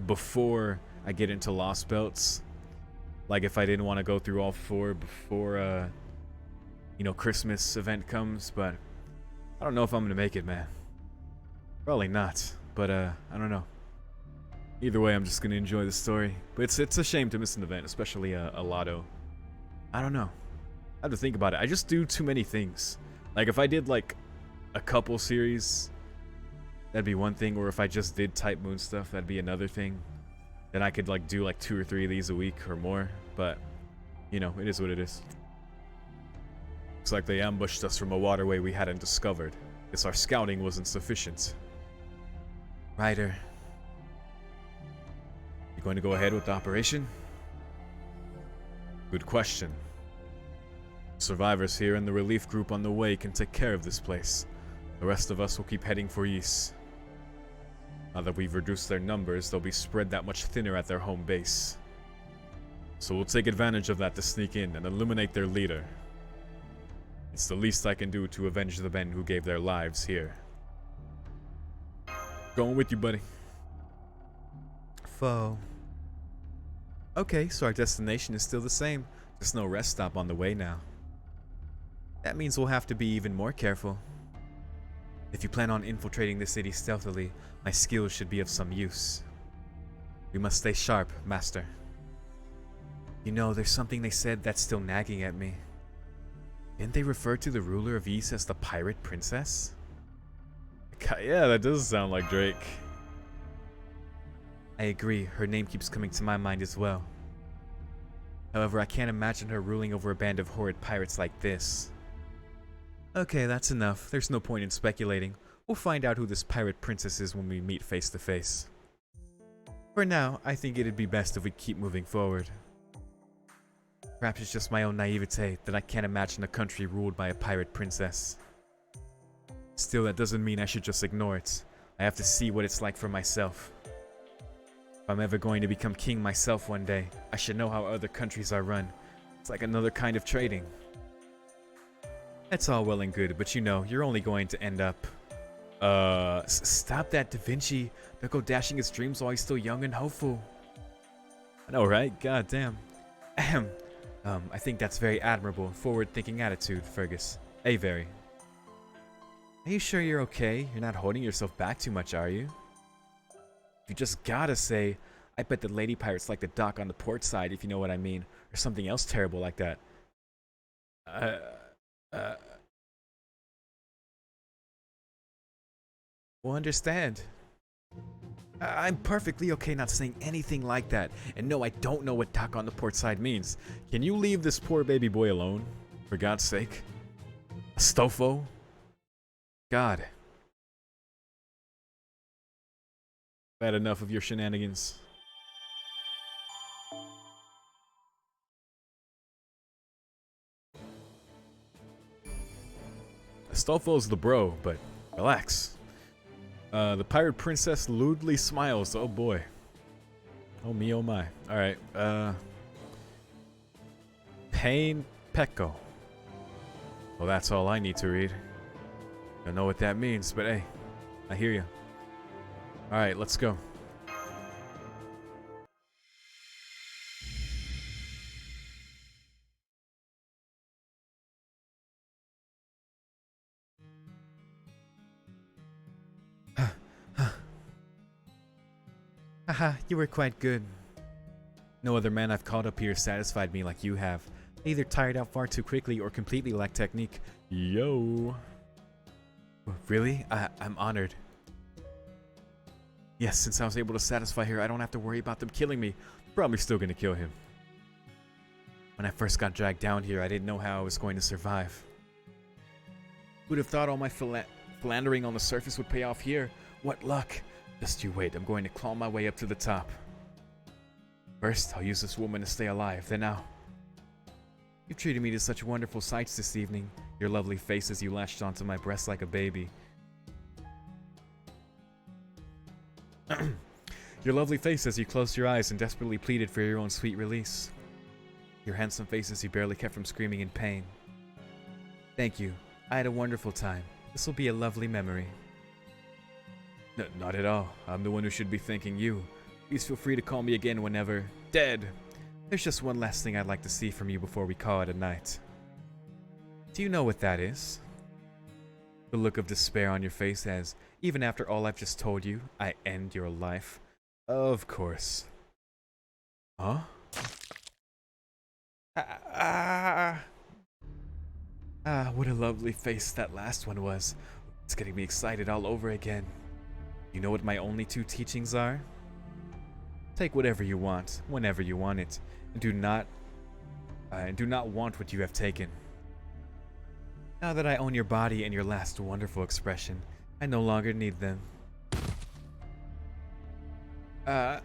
S1: before I get into Lost Belts. Like if I didn't want to go through all four before, you know, Christmas event comes, but I don't know if I'm gonna make it, man. Probably not, but I don't know. Either way, I'm just gonna enjoy the story. But it's a shame to miss an event, especially a Lotto. I don't know. I have to think about it. I just do too many things. Like if I did like a couple series, that'd be one thing, or if I just did Type Moon stuff, that'd be another thing. Then I could like do like 2 or 3 of these a week or more, but you know, it is what it is. Looks like they ambushed us from a waterway we hadn't discovered. Guess our scouting wasn't sufficient. Ryder, you going to go ahead with the operation? Good question. Survivors here and the relief group on the way can take care of this place. The rest of us will keep heading for Ys. Now that we've reduced their numbers, they'll be spread that much thinner at their home base. So we'll take advantage of that to sneak in and eliminate their leader. It's the least I can do to avenge the men who gave their lives here. Going with you, buddy. Foe. Okay, so our destination is still the same. There's no rest stop on the way now. That means we'll have to be even more careful. If you plan on infiltrating the city stealthily, my skills should be of some use. We must stay sharp, Master. You know, there's something they said that's still nagging at me. Didn't they refer to the ruler of Ys as the Pirate Princess? Yeah, that does sound like Drake. I agree, her name keeps coming to my mind as well. However, I can't imagine her ruling over a band of horrid pirates like this. Okay, that's enough. There's no point in speculating. We'll find out who this pirate princess is when we meet face to face. For now, I think it'd be best if we keep moving forward. Perhaps it's just my own naivete that I can't imagine a country ruled by a pirate princess. Still, that doesn't mean I should just ignore it. I have to see what it's like for myself. If I'm ever going to become king myself one day, I should know how other countries are run. It's like another kind of trading. That's all well and good, but you know, you're only going to end up... stop that, Da Vinci. Don't go dashing his dreams while he's still young and hopeful. I know, right? God damn. Ahem. I think that's very admirable, forward-thinking attitude, Fergus. Very. Are you sure you're okay? You're not holding yourself back too much, are you? You just gotta say, I bet the lady pirates like the dock on the port side, if you know what I mean. Or something else terrible like that. We'll understand. I'm perfectly okay not saying anything like that. And no, I don't know what dock on the port side means. Can you leave this poor baby boy alone? For God's sake. Astolfo? God. I've had enough of your shenanigans. Astolfo's the bro, but relax. The pirate princess lewdly smiles. Oh boy. Oh me, oh my. Alright, Pain Pecco. Well, that's all I need to read. Don't know what that means, but hey, I hear you. Alright, let's go. Haha, you were quite good. No other man I've called up here satisfied me like you have. I either tired out far too quickly or completely lacked technique. Yo. Really? I'm honored. Yes, since I was able to satisfy her, I don't have to worry about them killing me. Probably still gonna kill him. When I first got dragged down here, I didn't know how I was going to survive. Who'd have thought all my philandering on the surface would pay off here? What luck! Just you wait, I'm going to claw my way up to the top. First, I'll use this woman to stay alive, then You've treated me to such wonderful sights this evening. Your lovely face as you latched onto my breast like a baby. Your lovely face as you closed your eyes and desperately pleaded for your own sweet release. Your handsome face as you barely kept from screaming in pain. Thank you. I had a wonderful time. This will be a lovely memory. Not at all. I'm the one who should be thanking you. Please feel free to call me again whenever... Dead! There's just one last thing I'd like to see from you before we call it a night. Do you know what that is? The look of despair on your face as, even after all I've just told you, I end your life. Of course. Huh? What a lovely face that last one was. It's getting me excited all over again. You know what my only two teachings are? Take whatever you want, whenever you want it, and do not want what you have taken. Now that I own your body and your last wonderful expression, I no longer need them. Oh,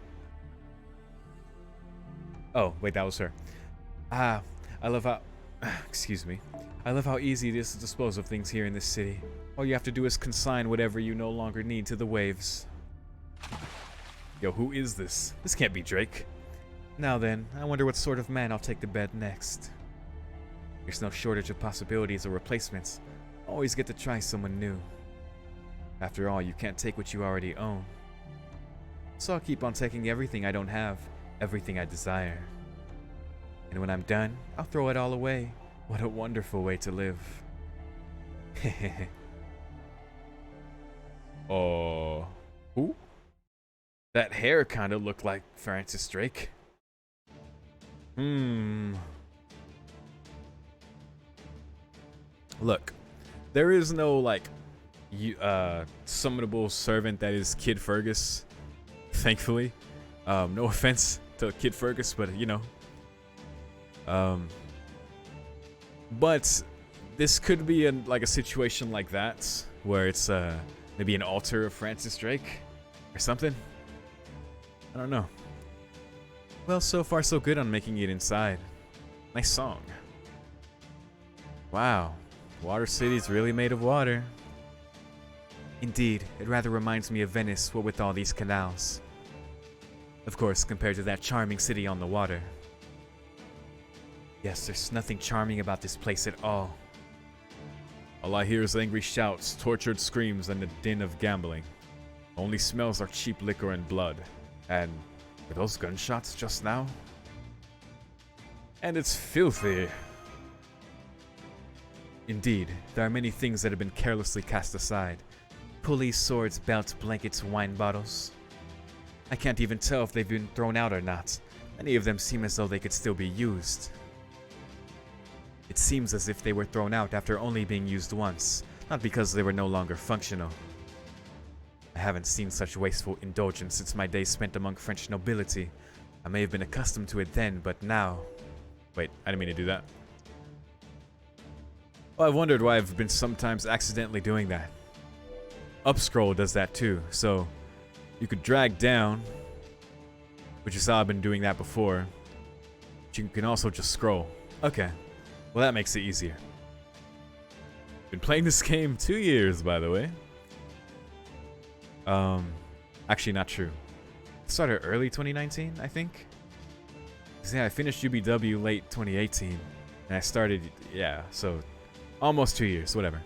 S1: wait, that was her. I love how... Excuse me. I love how easy it is to dispose of things here in this city. All you have to do is consign whatever you no longer need to the waves. Yo, who is this? This can't be Drake. Now then, I wonder what sort of man I'll take to bed next. There's no shortage of possibilities or replacements. Always get to try someone new. After all, you can't take what you already own. So I'll keep on taking everything I don't have, everything I desire. And when I'm done, I'll throw it all away. What a wonderful way to live. Hehehe. Oh. Who? That hair kind of looked like Francis Drake. Look, there is no, like, summonable servant that is Kid Fergus, thankfully. No offense to Kid Fergus, but, you know. But this could be like a situation like that, where it's maybe an altar of Francis Drake or something. I don't know. Well, so far so good on making it inside. Nice song. Wow, Water City's really made of water. Indeed, it rather reminds me of Venice, what with all these canals. Of course, compared to that charming city on the water. Yes, there's nothing charming about this place at all. All I hear is angry shouts, tortured screams, and the din of gambling. Only smells are cheap liquor and blood. And were those gunshots just now? And it's filthy. Indeed, there are many things that have been carelessly cast aside. Pulleys, swords, belts, blankets, wine bottles. I can't even tell if they've been thrown out or not. Many of them seem as though they could still be used. It seems as if they were thrown out after only being used once, not because they were no longer functional. I haven't seen such wasteful indulgence since my days spent among French nobility. I may have been accustomed to it then, but now... Wait, I didn't mean to do that. Well, I've wondered why I've been sometimes accidentally doing that. Upscroll does that too, so you could drag down, which is how I've been doing that before. But you can also just scroll. Okay, well that makes it easier. Been playing this game 2 years, by the way. Actually not true. Started early 2019, I think. Yeah, I finished UBW late 2018, and I started, yeah, so almost 2 years, whatever.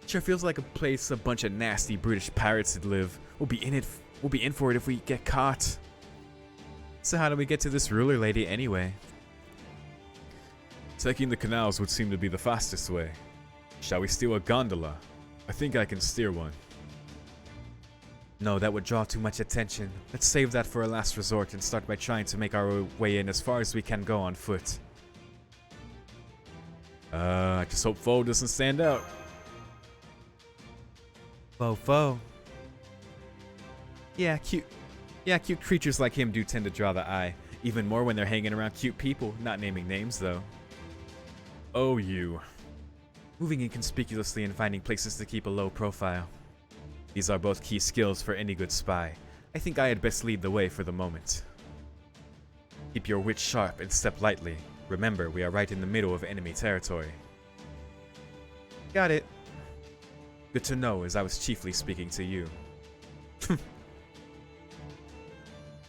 S1: Sure feels like a place a bunch of nasty British pirates would live. We'll be in for it if we get caught. So how do we get to this ruler lady anyway? Taking the canals would seem to be the fastest way. Shall we steal a gondola? I think I can steer one. No, that would draw too much attention. Let's save that for a last resort and start by trying to make our way in as far as we can go on foot. I just hope Foe doesn't stand out. Foe. Yeah, cute creatures like him do tend to draw the eye. Even more when they're hanging around cute people. Not naming names, though. Oh, you. Moving inconspicuously and finding places to keep a low profile. These are both key skills for any good spy. I think I had best lead the way for the moment. Keep your wits sharp and step lightly. Remember, we are right in the middle of enemy territory. Got it. Good to know, as I was chiefly speaking to you.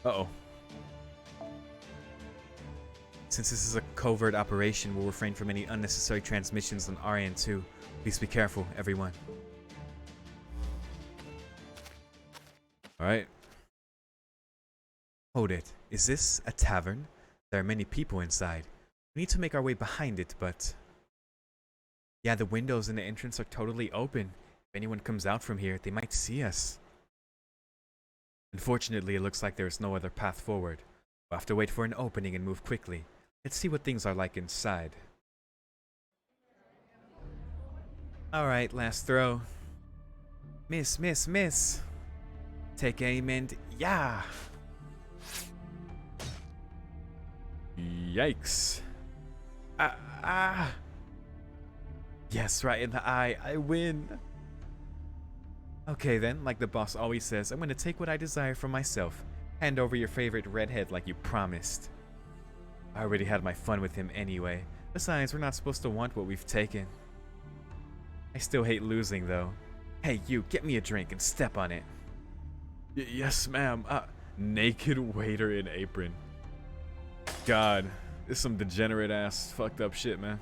S1: Uh-oh. Since this is a covert operation, we'll refrain from any unnecessary transmissions on RN2. Please be careful, everyone. Alright. Hold it. Is this a tavern? There are many people inside. We need to make our way behind it, but... Yeah, the windows in the entrance are totally open. If anyone comes out from here, they might see us. Unfortunately, it looks like there is no other path forward. We'll have to wait for an opening and move quickly. Let's see what things are like inside. Alright, last throw. Miss. Take aim and yeah! Yikes. Yes, right in the eye. I win. Okay then, like the boss always says, I'm gonna take what I desire for myself. Hand over your favorite redhead like you promised. I already had my fun with him anyway. Besides, we're not supposed to want what we've taken. I still hate losing though. Hey you, get me a drink and step on it. Yes ma'am. Naked waiter in apron. God, this is some degenerate ass fucked up shit, man.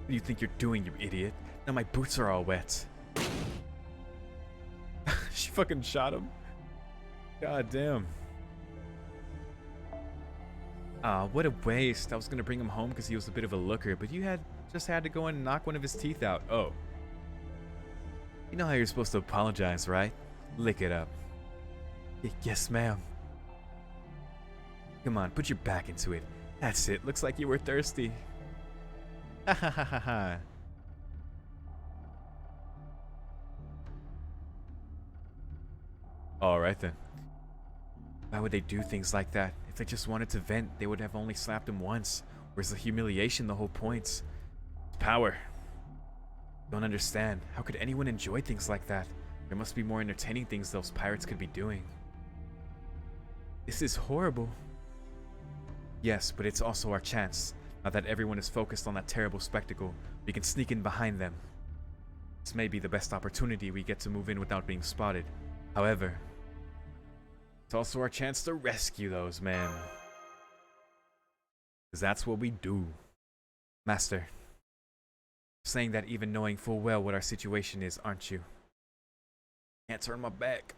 S1: What do you think you're doing, you idiot? Now my boots are all wet. She fucking shot him. God damn. What a waste. I was gonna bring him home because he was a bit of a looker, but you just had to go and knock one of his teeth out. Oh. You know how you're supposed to apologize, right? Lick it up. Yes, ma'am. Come on, put your back into it. That's it. Looks like you were thirsty. Ha ha ha ha ha. Alright then. Why would they do things like that? If they just wanted to vent, they would have only slapped him once. Where's the humiliation the whole point? It's power. Don't understand. How could anyone enjoy things like that? There must be more entertaining things those pirates could be doing. This is horrible. Yes, but it's also our chance. Now that everyone is focused on that terrible spectacle, we can sneak in behind them. This may be the best opportunity we get to move in without being spotted. However, it's also our chance to rescue those men. Because that's what we do. Master, saying that even knowing full well what our situation is, aren't you? Can't turn my back.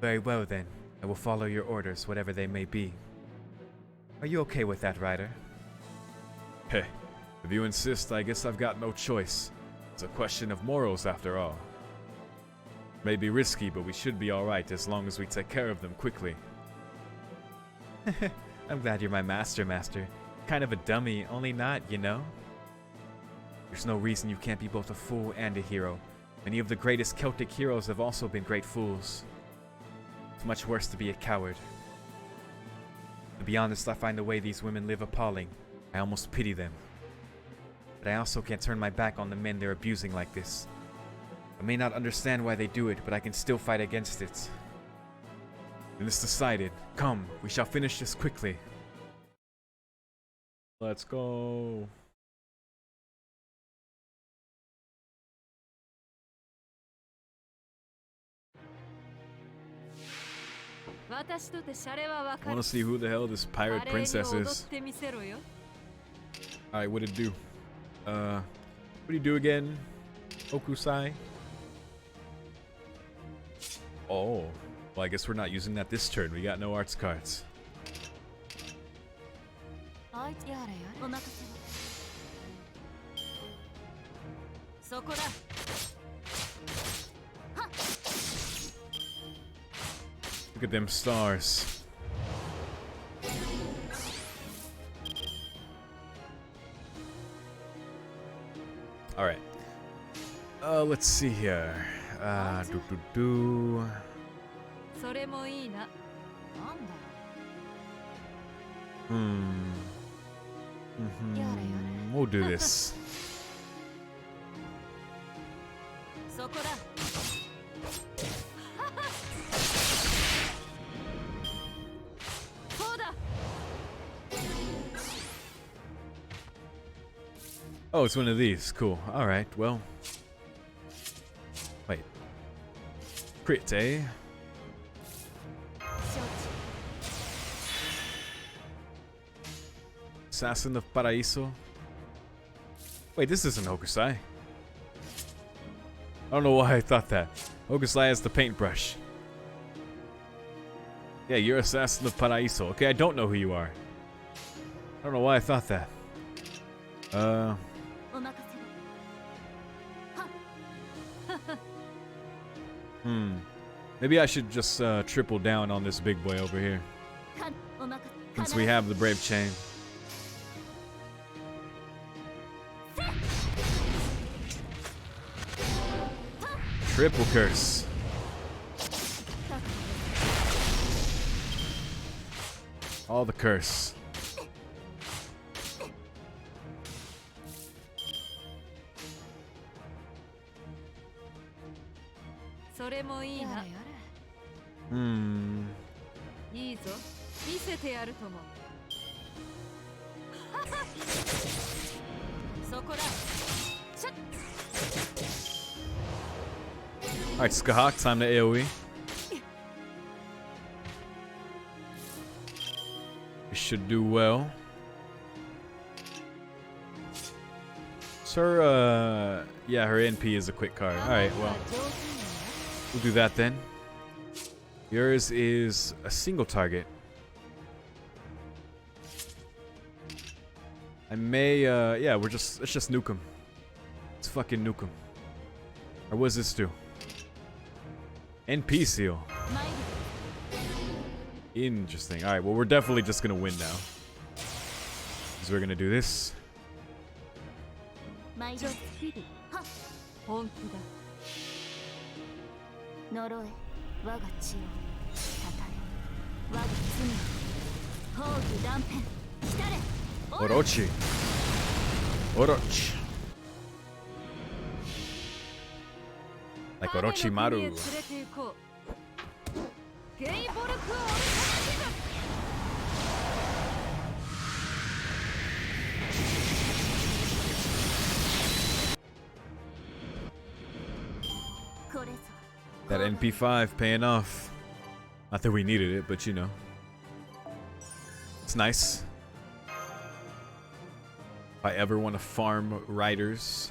S1: Very well then, I will follow your orders, whatever they may be. Are you okay with that, Ryder? Hey, if you insist, I guess I've got no choice. It's a question of morals after all. May be risky, but we should be alright as long as we take care of them quickly. I'm glad you're my master. Kind of a dummy, only not, you know? There's no reason you can't be both a fool and a hero. Many of the greatest Celtic heroes have also been great fools. It's much worse to be a coward. To be honest, I find the way these women live appalling. I almost pity them. But I also can't turn my back on the men they're abusing like this. I may not understand why they do it, but I can still fight against it. Then it's decided. Come, we shall finish this quickly. Let's go. I want to see who the hell this pirate princess is. Alright, what'd it do? What do you do again? Okusai? Oh. Well, I guess we're not using that this turn. We got no arts cards. Look at them stars. Alright. Let's see here. We'll do this. Oh, it's one of these. Cool. Alright, well. Wait. Crit, eh? Assassin of Paraíso. Wait, this isn't Hokusai. I don't know why I thought that. Hokusai has the paintbrush. Yeah, you're Assassin of Paraíso. Okay, I don't know who you are. I don't know why I thought that. Maybe I should just triple down on this big boy over here. Since we have the Brave Chain. Triple curse. All the curse. Alright, Skahak, time to AoE. We should do well. So yeah, her NP is a quick card. Alright, well. We'll do that then. Yours is a single target. I may, yeah, let's just nuke him. Let's fucking nuke him. Or what does this do? NP seal. Interesting. Alright, well, we're definitely just gonna win now. Because we're gonna do this. Orochi. Orochi. Like Orochimaru. That NP5 paying off. Not that we needed it, but you know. It's nice. If I ever want to farm riders.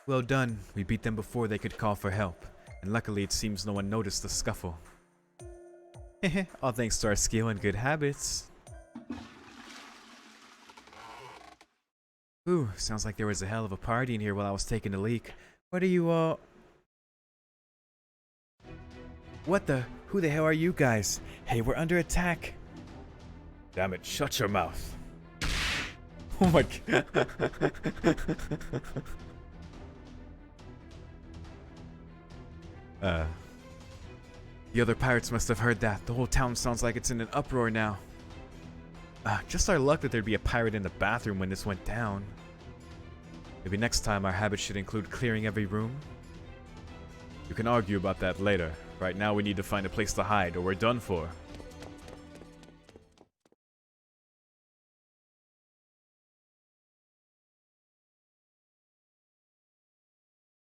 S1: Well done. We beat them before they could call for help. And luckily it seems no one noticed the scuffle. All thanks to our skill and good habits. Ooh, sounds like there was a hell of a party in here while I was taking a leak. What are you all... What the? Who the hell are you guys? Hey, we're under attack. Damn it, shut your mouth. Oh my god. The other pirates must have heard that. The whole town sounds like it's in an uproar now. Just our luck that there'd be a pirate in the bathroom when this went down. Maybe next time our habit should include clearing every room. You can argue about that later. Right now we need to find a place to hide or we're done for.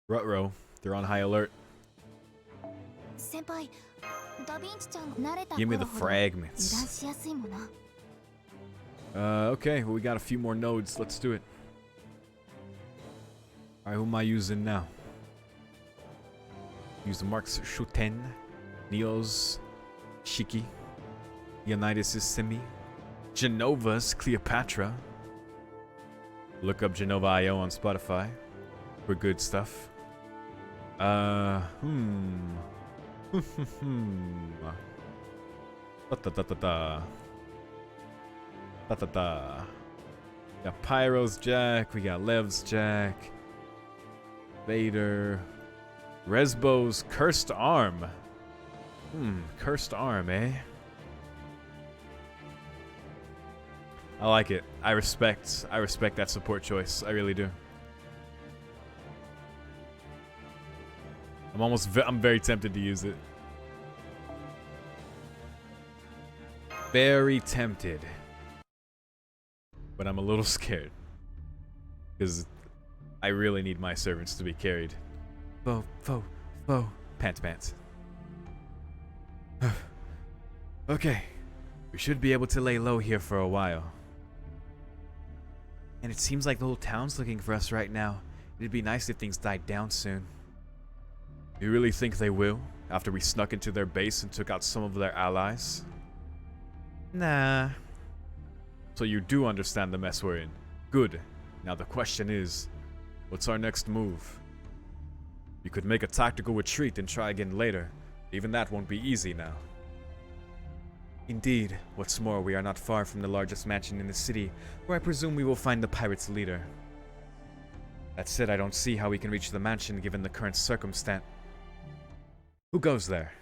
S1: Ruh-roh, they're on high alert. Give me the fragments. Okay, well we got a few more nodes. Let's do it. Alright, who am I using now? Use the Marks Shuten, Neo's Shiki, Leonidas' Simi, Genova's Cleopatra. Look up Genova IO on Spotify for good stuff. Da da da da da. Da da da. We got Pyro's Jack, we got Lev's Jack, Vader, Resbo's Cursed Arm. Cursed Arm, eh? I like it. I respect that support choice. I really do. I'm very tempted to use it. Very tempted. But I'm a little scared. Because I really need my servants to be carried. Foe. Pants. Okay. We should be able to lay low here for a while. And it seems like the whole town's looking for us right now. It'd be nice if things died down soon. You really think they will? After we snuck into their base and took out some of their allies? Nah. So you do understand the mess we're in. Good. Now the question is, what's our next move? You could make a tactical retreat and try again later. Even that won't be easy now. Indeed. What's more, we are not far from the largest mansion in the city, where I presume we will find the pirate's leader. That said, I don't see how we can reach the mansion given the current circumstance. Who goes there?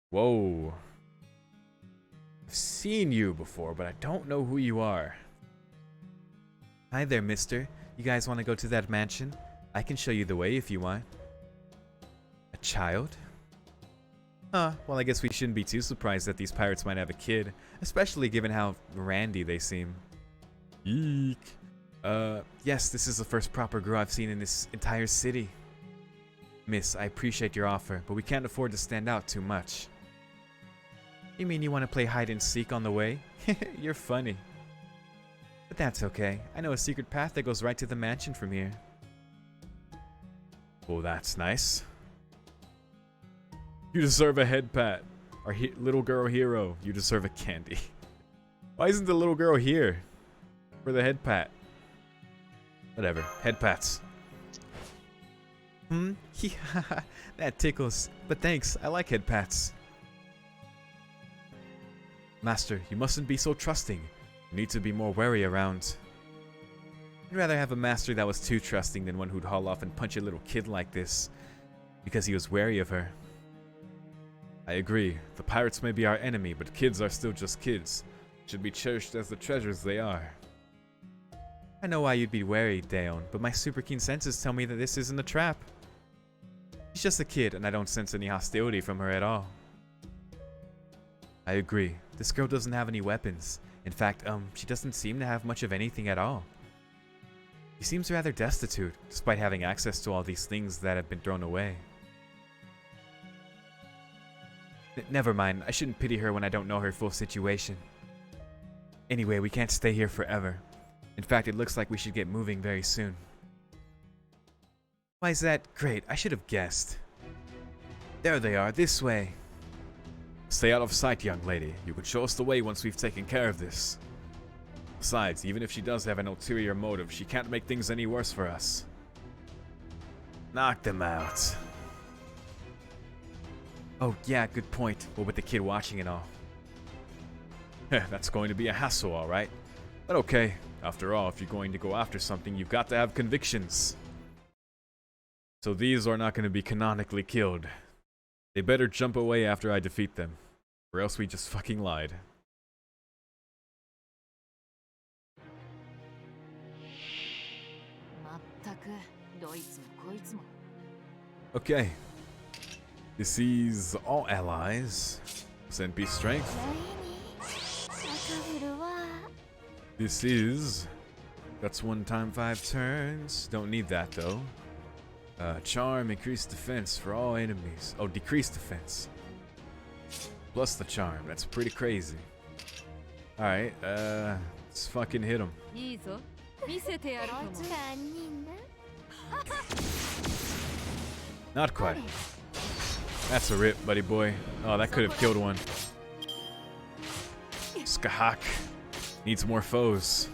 S1: Whoa. I've seen you before, but I don't know who you are. Hi there, mister. You guys want to go to that mansion? I can show you the way if you want. A child? Well, I guess we shouldn't be too surprised that these pirates might have a kid, especially given how randy they seem. Eek. Yes, this is the first proper girl I've seen in this entire city. Miss, I appreciate your offer, but we can't afford to stand out too much. You mean you want to play hide and seek on the way? You're funny. But that's okay. I know a secret path that goes right to the mansion from here. Well, that's nice. You deserve a head pat. Our little girl hero. You deserve a candy. Why isn't the little girl here for the head pat? Whatever. Head pats. That tickles. But thanks. I like head pats. Master, you mustn't be so trusting. You need to be more wary around. I'd rather have a master that was too trusting than one who'd haul off and punch a little kid like this because he was wary of her. I agree. The pirates may be our enemy, but kids are still just kids. Should be cherished as the treasures they are. I know why you'd be wary, Daon, but my super keen senses tell me that this isn't a trap. She's just a kid, and I don't sense any hostility from her at all. I agree. This girl doesn't have any weapons. In fact, she doesn't seem to have much of anything at all. He seems rather destitute, despite having access to all these things that have been thrown away. Never mind, I shouldn't pity her when I don't know her full situation. Anyway, we can't stay here forever. In fact, it looks like we should get moving very soon. Why is that? Great, I should have guessed. There they are, this way. Stay out of sight, young lady. You can show us the way once we've taken care of this. Besides, even if she does have an ulterior motive, she can't make things any worse for us. Knock them out. Oh yeah, good point. What with the kid watching and all. That's going to be a hassle, alright. But okay, after all, if you're going to go after something, you've got to have convictions. So these are not going to be canonically killed. They better jump away after I defeat them. Or else we just fucking lied. Okay. This is all allies. Send peace strength. This is... That's 1 time 5 turns. Don't need that though. Charm, increased defense for all enemies. Oh, decreased defense. Plus the charm. That's pretty crazy. Alright, let's fucking hit him. Not quite. That's a rip, buddy boy. Oh, that could have killed one. Skahak needs more foes.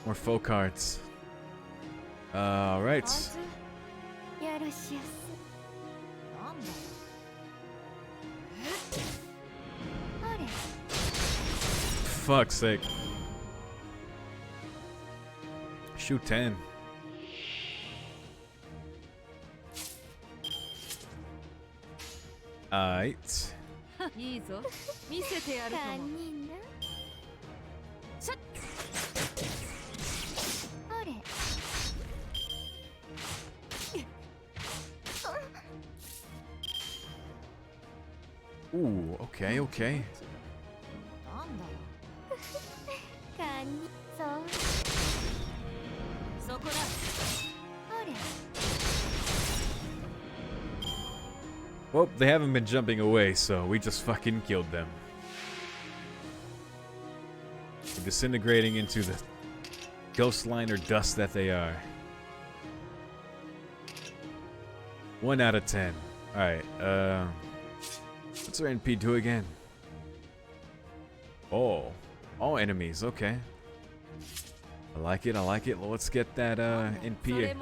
S1: More foe cards. Alright. Fuck's sake. Shoot 10. Alright. Ooh, okay, okay. Well, they haven't been jumping away, so we just fucking killed them. They're disintegrating into the ghost line or dust that they are. 1 out of 10. Alright, what's our NP do again? Oh, all enemies, okay. I like it, I like it. Well, let's get that NP.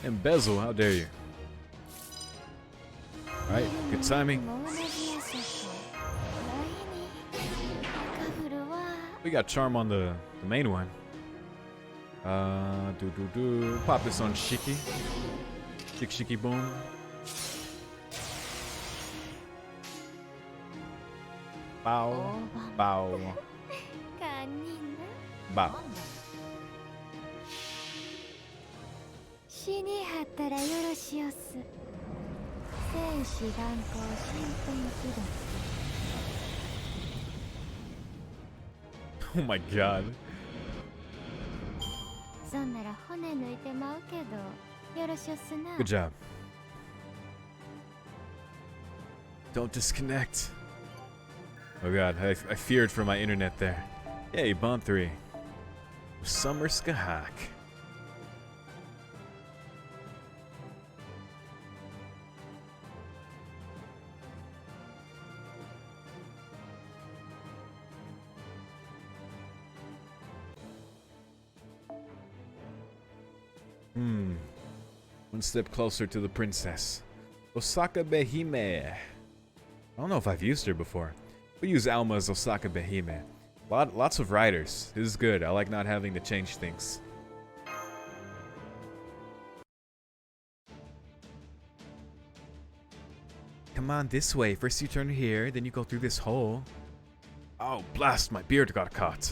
S1: Embezzle, how dare you? Alright, good timing. We got charm on the main one. Pop this on Shiki. Shiki boom. Bow. Bow. Bow. Oh my god. Good job. Don't disconnect. Oh god, I feared for my internet there. Yay, Bond 3. Summer Skahak. One step closer to the princess. Osaka Behime. I don't know if I've used her before. We use Alma as Osaka Behime. Lots of riders. This is good. I like not having to change things. Come on this way. First you turn here, then you go through this hole. Oh, blast, my beard got caught.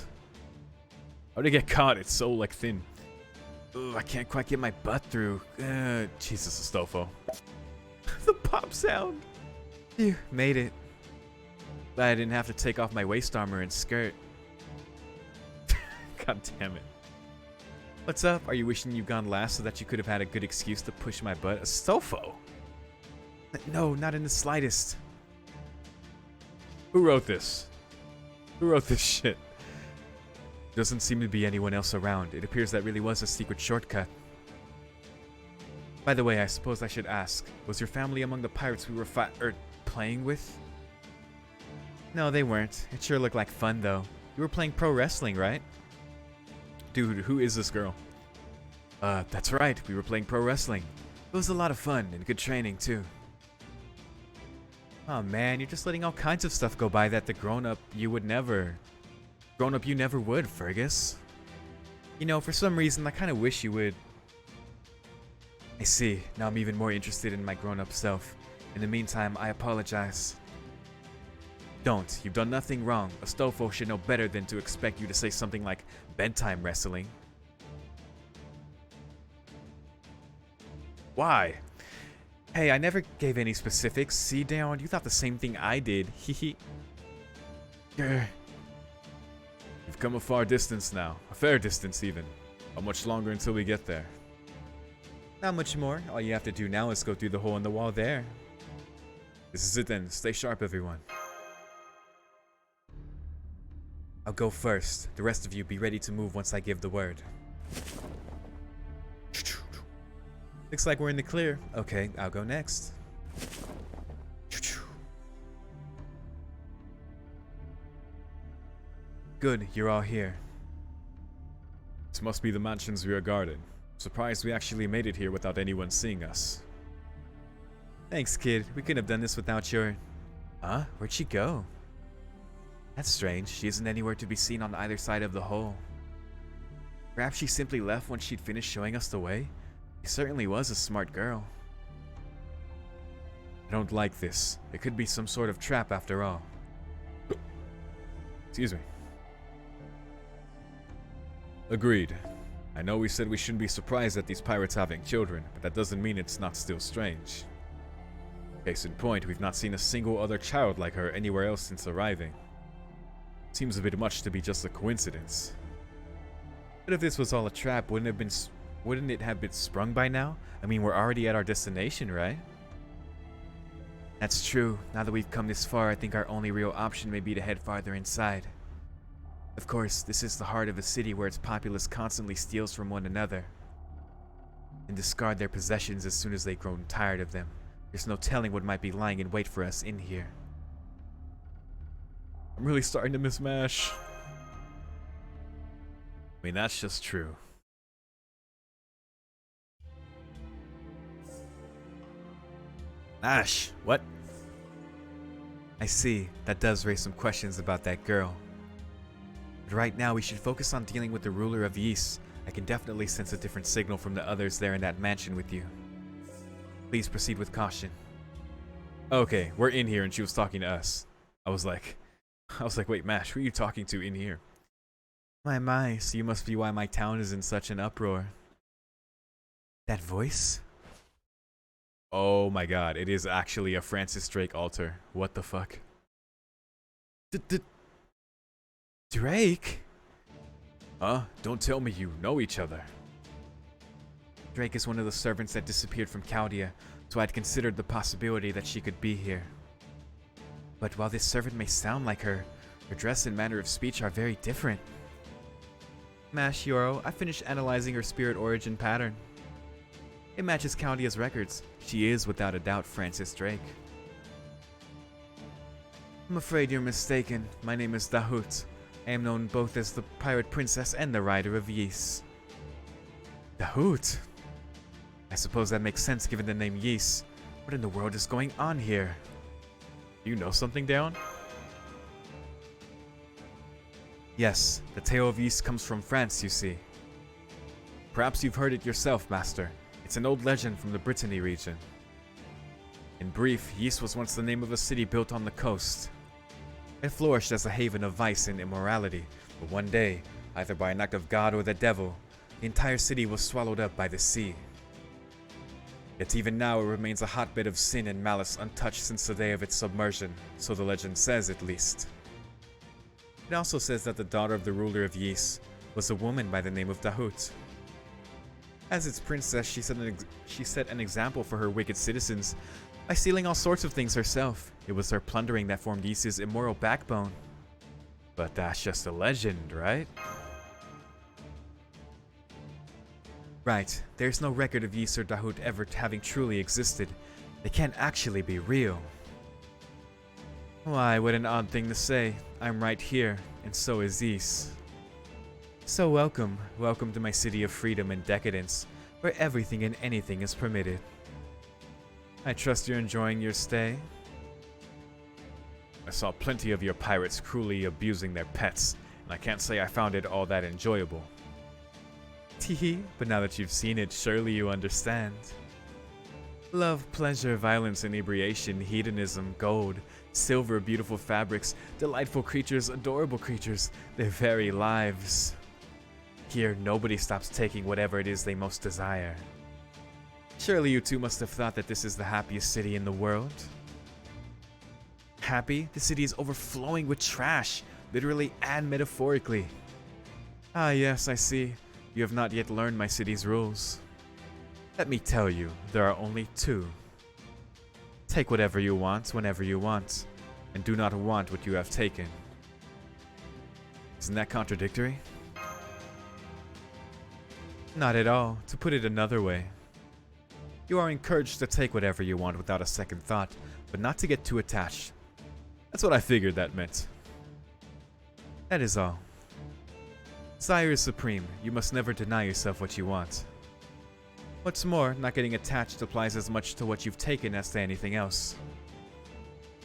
S1: How did it get caught? It's so, like, thin. Ugh, I can't quite get my butt through. Jesus, Astolfo. The pop sound. Phew, made it. Glad I didn't have to take off my waist armor and skirt. God damn it. What's up? Are you wishing you'd gone last so that you could have had a good excuse to push my butt? Astolfo! No, not in the slightest. Who wrote this? Who wrote this shit? Doesn't seem to be anyone else around. It appears that really was a secret shortcut. By the way, I suppose I should ask, was your family among the pirates we were playing with? No, they weren't. It sure looked like fun, though. You were playing pro wrestling, right? Dude, who is this girl? That's right. We were playing pro wrestling. It was a lot of fun and good training, too. Oh man, you're just letting all kinds of stuff go by that the grown-up you never would, Fergus. You know, for some reason, I kind of wish you would. I see. Now I'm even more interested in my grown-up self. In the meantime, I apologize. Don't. You've done nothing wrong. Astolfo should know better than to expect you to say something like bedtime wrestling. Why? Hey, I never gave any specifics. See, Daon, you thought the same thing I did. Hehe. You've come a far distance now. A fair distance, even. How much longer until we get there? Not much more. All you have to do now is go through the hole in the wall there. This is it then. Stay sharp, everyone. I'll go first. The rest of you be ready to move once I give the word. Looks like we're in the clear. Okay, I'll go next. Good, you're all here. This must be the mansion's rear garden. Surprised we actually made it here without anyone seeing us. Thanks, kid. We couldn't have done this without your... Huh? Where'd she go? That's strange. She isn't anywhere to be seen on either side of the hole. Perhaps she simply left when she'd finished showing us the way? She certainly was a smart girl. I don't like this. It could be some sort of trap after all. Excuse me. Agreed. I know we said we shouldn't be surprised at these pirates having children, but that doesn't mean it's not still strange. Case in point, we've not seen a single other child like her anywhere else since arriving. Seems a bit much to be just a coincidence. But if this was all a trap, wouldn't it have been sprung by now? I mean, we're already at our destination, right? That's true. Now that we've come this far, I think our only real option may be to head farther inside. Of course, this is the heart of a city where its populace constantly steals from one another and discard their possessions as soon as they've grown tired of them. There's no telling what might be lying in wait for us in here. I'm really starting to miss MASH. I mean, that's just true. MASH, what? I see. That does raise some questions about that girl. But right now, we should focus on dealing with the ruler of Ys. I can definitely sense a different signal from the others there in that mansion with you. Please proceed with caution. Okay, we're in here and she was talking to us. I was like, wait, Mash, who are you talking to in here? My, so you must be why my town is in such an uproar. That voice? Oh my god, it is actually a Francis Drake altar. What the fuck? Drake? Huh? Don't tell me you know each other. Drake is one of the servants that disappeared from Chaldea, so I'd considered the possibility that she could be here. But while this servant may sound like her, her dress and manner of speech are very different. Mash, YORO, I finished analyzing her spirit origin pattern. It matches Chaldea's records. She is, without a doubt, Francis Drake. I'm afraid you're mistaken. My name is Dahut. I am known both as the Pirate Princess and the Rider of Ys. Dahut? I suppose that makes sense given the name Ys. What in the world is going on here? Do you know something, Daon? Yes, the tale of Ys comes from France, you see. Perhaps you've heard it yourself, Master. It's an old legend from the Brittany region. In brief, Ys was once the name of a city built on the coast. It flourished as a haven of vice and immorality, but one day, either by an act of God or the devil, the entire city was swallowed up by the sea. Yet even now it remains a hotbed of sin and malice untouched since the day of its submersion, so the legend says at least. It also says that the daughter of the ruler of Ys was a woman by the name of Dahut. As its princess, she set an example for her wicked citizens by stealing all sorts of things herself. It was her plundering that formed Ys's immoral backbone. But that's just a legend, right? Right, there's no record of Ys or Dahut ever having truly existed. They can't actually be real. Why, what an odd thing to say. I'm right here, and so is Ys. So welcome to my city of freedom and decadence, where everything and anything is permitted. I trust you're enjoying your stay. I saw plenty of your pirates cruelly abusing their pets, and I can't say I found it all that enjoyable. Teehee, but now that you've seen it, surely you understand. Love, pleasure, violence, inebriation, hedonism, gold, silver, beautiful fabrics, delightful creatures, adorable creatures, their very lives. Here, nobody stops taking whatever it is they most desire. Surely you two must have thought that this is the happiest city in the world. Happy? The city is overflowing with trash, literally and metaphorically. Ah yes, I see. You have not yet learned my city's rules. Let me tell you, there are only two. Take whatever you want whenever you want, and do not want what you have taken. Isn't that contradictory? Not at all. To put it another way, you are encouraged to take whatever you want without a second thought, but not to get too attached. That's what I figured that meant. That is all. Desire is supreme. You must never deny yourself what you want. What's more, not getting attached applies as much to what you've taken as to anything else.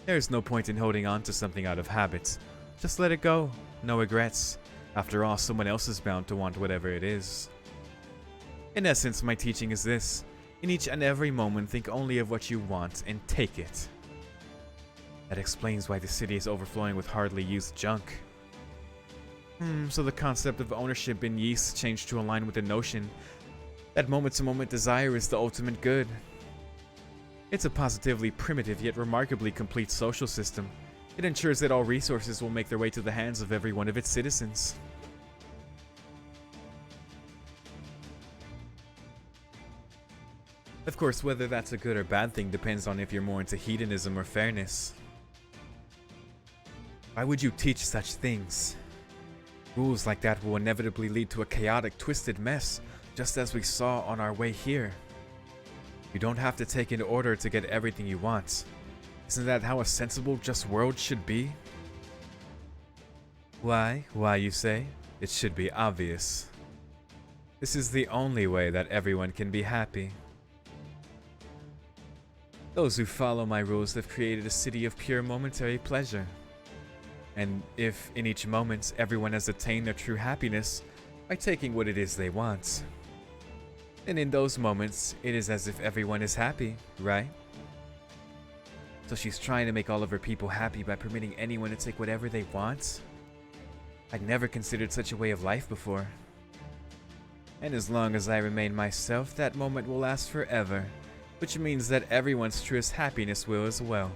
S1: There is no point in holding on to something out of habit. Just let it go. No regrets. After all, someone else is bound to want whatever it is. In essence, my teaching is this. In each and every moment, think only of what you want and take it. That explains why the city is overflowing with hardly used junk. So the concept of ownership in Ys changed to align with the notion that moment-to-moment desire is the ultimate good. It's a positively primitive yet remarkably complete social system. It ensures that all resources will make their way to the hands of every one of its citizens. Of course, whether that's a good or bad thing depends on if you're more into hedonism or fairness. Why would you teach such things? Rules like that will inevitably lead to a chaotic, twisted mess, just as we saw on our way here. You don't have to take in order to get everything you want. Isn't that how a sensible, just world should be? Why, you say? It should be obvious. This is the only way that everyone can be happy. Those who follow my rules have created a city of pure momentary pleasure. And if, in each moment, everyone has attained their true happiness by taking what it is they want, then in those moments, it is as if everyone is happy, right? So she's trying to make all of her people happy by permitting anyone to take whatever they want? I'd never considered such a way of life before. And as long as I remain myself, that moment will last forever, which means that everyone's truest happiness will as well.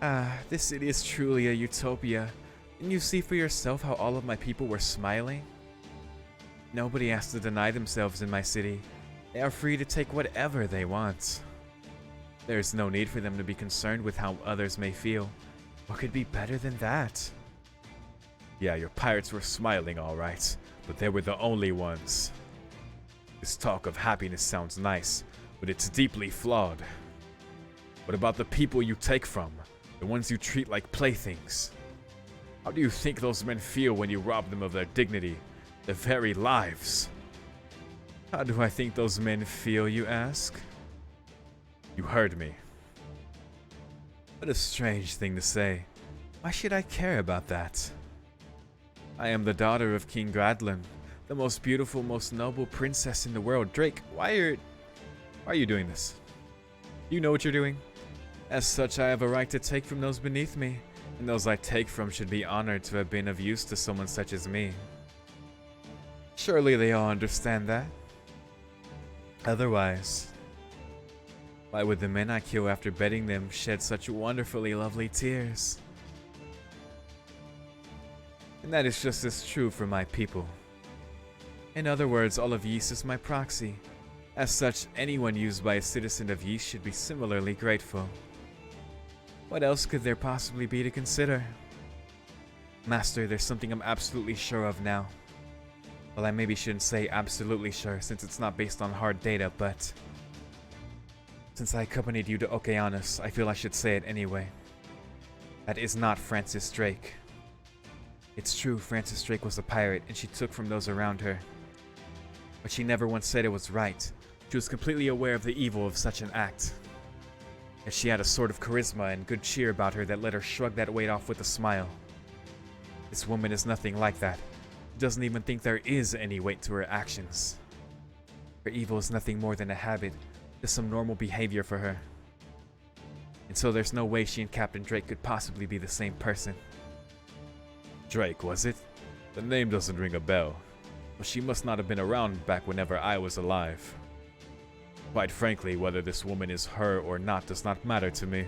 S1: Ah, this city is truly a utopia. Didn't you see for yourself how all of my people were smiling? Nobody has to deny themselves in my city. They are free to take whatever they want. There's no need for them to be concerned with how others may feel. What could be better than that? Yeah, your pirates were smiling all right, but they were the only ones. This talk of happiness sounds nice, but it's deeply flawed. What about the people you take from? The ones you treat like playthings? How do you think those men feel when you rob them of their dignity, their very lives? How do I think those men feel, you ask? You heard me. What a strange thing to say. Why should I care about that? I am the daughter of King Gradlin, the most beautiful, most noble princess in the world. Drake, why are you doing this? You know what you're doing? As such, I have a right to take from those beneath me, and those I take from should be honored to have been of use to someone such as me. Surely they all understand that. Otherwise, why would the men I kill after bedding them shed such wonderfully lovely tears? And that is just as true for my people. In other words, all of Ys is my proxy. As such, anyone used by a citizen of Ys should be similarly grateful. What else could there possibly be to consider? Master, there's something I'm absolutely sure of now. Well, I maybe shouldn't say absolutely sure since it's not based on hard data, but since I accompanied you to Okeanos, I feel I should say it anyway. That is not Francis Drake. It's true, Francis Drake was a pirate and she took from those around her. But she never once said it was right. She was completely aware of the evil of such an act. Yet she had a sort of charisma and good cheer about her that let her shrug that weight off with a smile. This woman is nothing like that. She doesn't even think there is any weight to her actions. Her evil is nothing more than a habit, just some normal behavior for her. And so there's no way she and Captain Drake could possibly be the same person. Drake, was it? The name doesn't ring a bell. Well, she must not have been around back whenever I was alive. Quite frankly, whether this woman is her or not does not matter to me.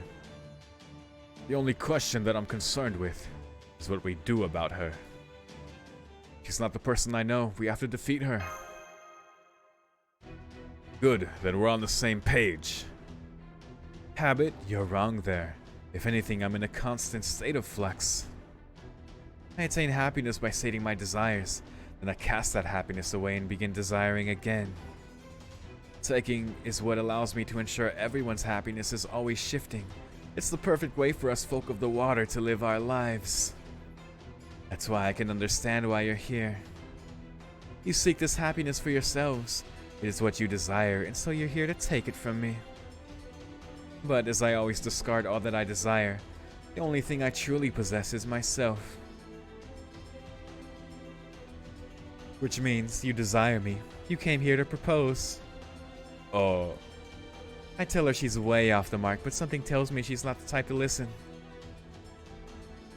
S1: The only question that I'm concerned with is what we do about her. She's not the person I know. We have to defeat her. Good, then we're on the same page. Habit, you're wrong there. If anything, I'm in a constant state of flux. I attain happiness by sating my desires, then I cast that happiness away and begin desiring again. Taking is what allows me to ensure everyone's happiness is always shifting. It's the perfect way for us folk of the water to live our lives. That's why I can understand why you're here. You seek this happiness for yourselves. It is what you desire, and so you're here to take it from me. But as I always discard all that I desire, the only thing I truly possess is myself. Which means you desire me. You came here to propose. Oh. I tell her she's way off the mark, but something tells me she's not the type to listen.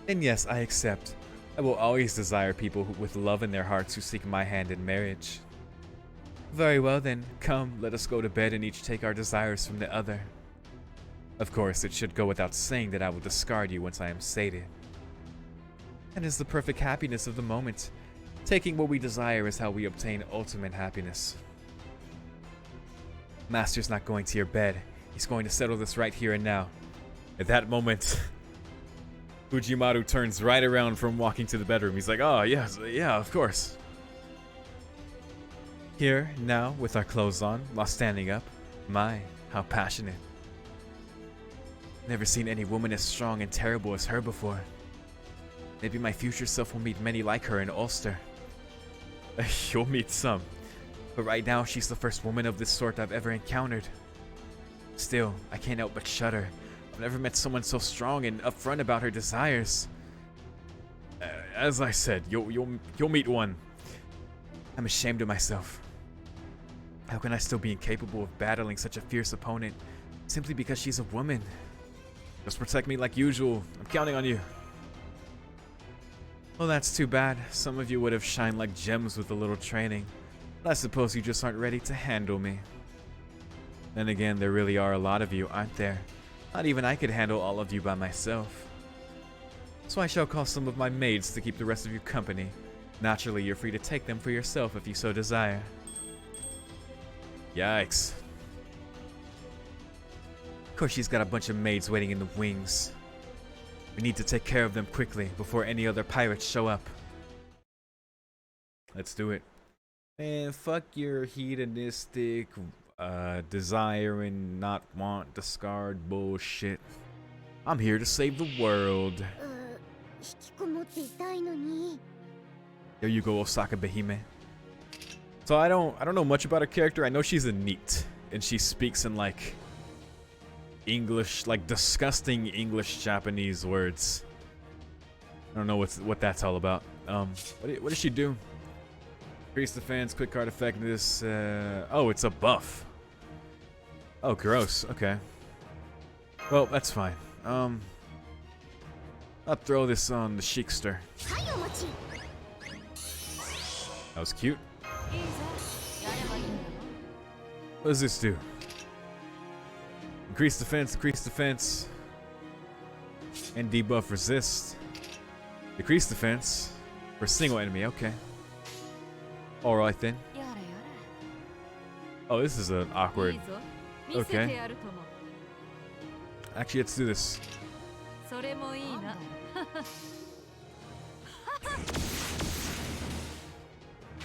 S1: And yes, I accept. I will always desire people with love in their hearts who seek my hand in marriage. Very well then, come, let us go to bed and each take our desires from the other. Of course, it should go without saying that I will discard you once I am sated. That is the perfect happiness of the moment. Taking what we desire is how we obtain ultimate happiness. Master's not going to your bed. He's going to settle this right here and now. At that moment, Fujimaru turns right around from walking to the bedroom. He's like, oh, yes, yeah, of course. Here, now, with our clothes on, while standing up. My, how passionate. Never seen any woman as strong and terrible as her before. Maybe my future self will meet many like her in Ulster. You'll meet some. But right now, she's the first woman of this sort I've ever encountered. Still, I can't help but shudder. I've never met someone so strong and upfront about her desires. As I said, you'll meet one. I'm ashamed of myself. How can I still be incapable of battling such a fierce opponent simply because she's a woman? Just protect me like usual. I'm counting on you. Well, that's too bad. Some of you would have shined like gems with a little training. But I suppose you just aren't ready to handle me. Then again, there really are a lot of you, aren't there? Not even I could handle all of you by myself. So I shall call some of my maids to keep the rest of you company. Naturally, you're free to take them for yourself if you so desire. Yikes. Of course, she's got a bunch of maids waiting in the wings. We need to take care of them quickly before any other pirates show up. Let's do it. Man, fuck your hedonistic, desire and not want, discard bullshit. I'm here to save the world. There you go, Osaka Behime. So I don't know much about her character. I know she's a NEET, and she speaks in like English, like disgusting English Japanese words. I don't know what that's all about. What does she do? Increase defense, quick card effectiveness. Oh, it's a buff. Oh, gross. Okay. Well, that's fine. I'll throw this on the Sheikster. That was cute. What does this do? Increase defense, and debuff resist. Decrease defense for a single enemy, okay. Alright then. Oh, this is an awkward. Okay. Actually, let's do this.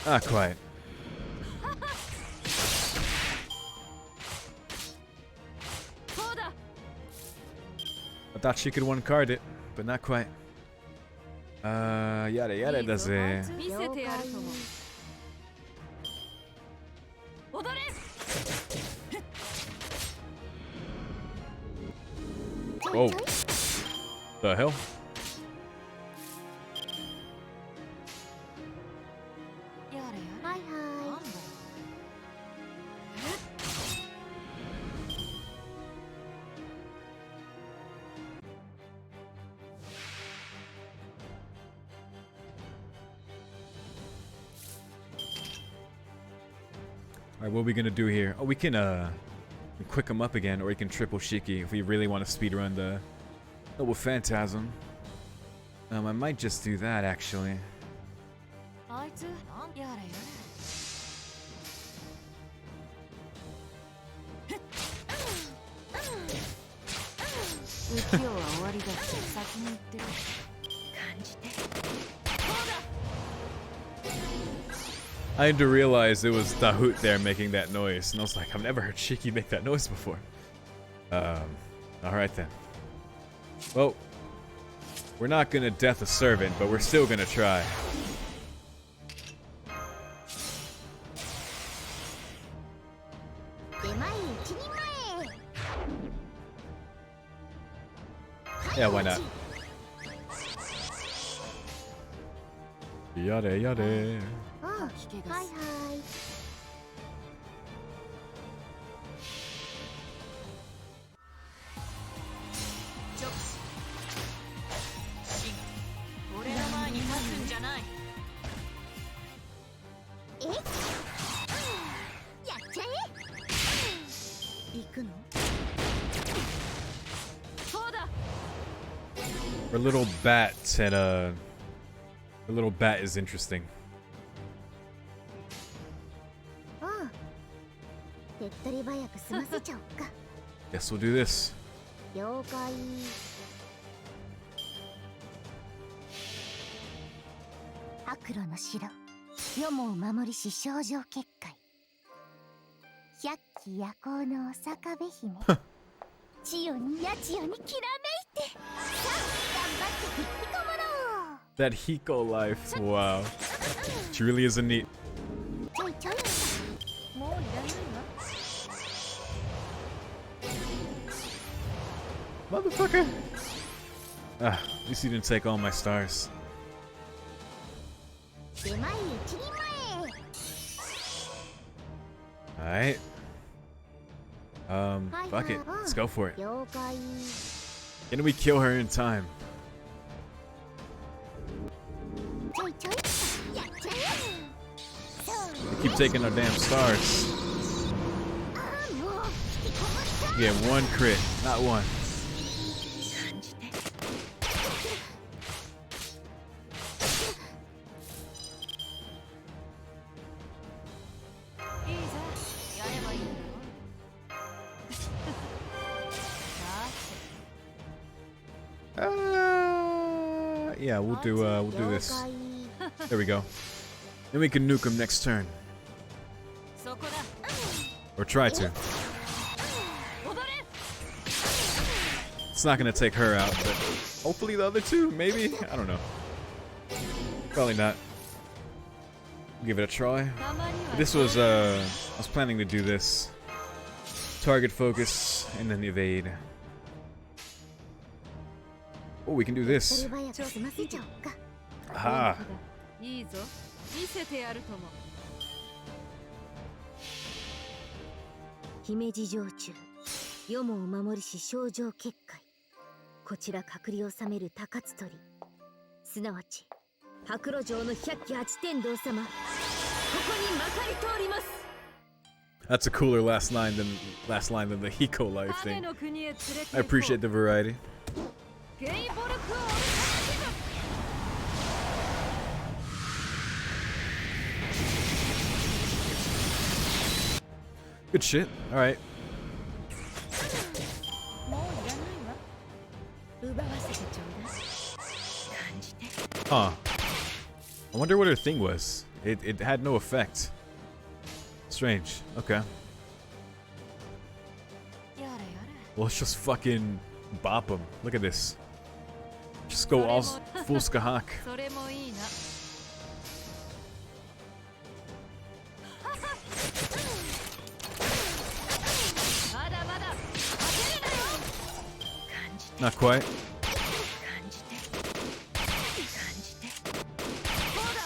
S1: Not quite. I thought she could one card it, but not quite. Yada yada does it. Oh. The hell? Alright, what are we gonna do here? Oh, we can quick him up again, or we can triple Shiki if we really want to speedrun the Noble Phantasm. I might just do that actually. I had to realize it was Dahut there making that noise, and I was like, I've never heard Shiki make that noise before. Alright then. Well, we're not gonna death a servant, but we're still gonna try. Yeah, why not? Yada yada. Her little bat and her little bat is interesting. Guess we'll do this. That Hiko life, wow. She really is a neat. Motherfucker! Ah, at least you didn't take all my stars. Alright. Fuck it. Let's go for it. Can we kill her in time? They keep taking our damn stars. Yeah, one crit, not one. Yeah, we'll do this. There we go. Then we can nuke him next turn. Or try to. It's not gonna take her out, but hopefully the other two, maybe? I don't know. Probably not. Give it a try. This was, I was planning to do this. Target focus, and then evade. Oh, we can do this. Aha. That's a cooler last line than the Hiko life
S2: 種
S1: thing.
S2: の国へ連れて行こう
S1: I appreciate the variety.
S2: ゲイボルクオルタナティブ
S1: Good shit. All right.
S2: もういらないわ奪わせてちょうだい感じて
S1: Huh. I wonder what her thing was. It had no effect. Strange. Okay.
S2: やれやれ
S1: Well, let's just fucking bop him. Look at this. Just go all full skahak.
S2: それもいいなまだまだ負けるなよ感じて
S1: Not quite.
S2: 感じて感じてそうだ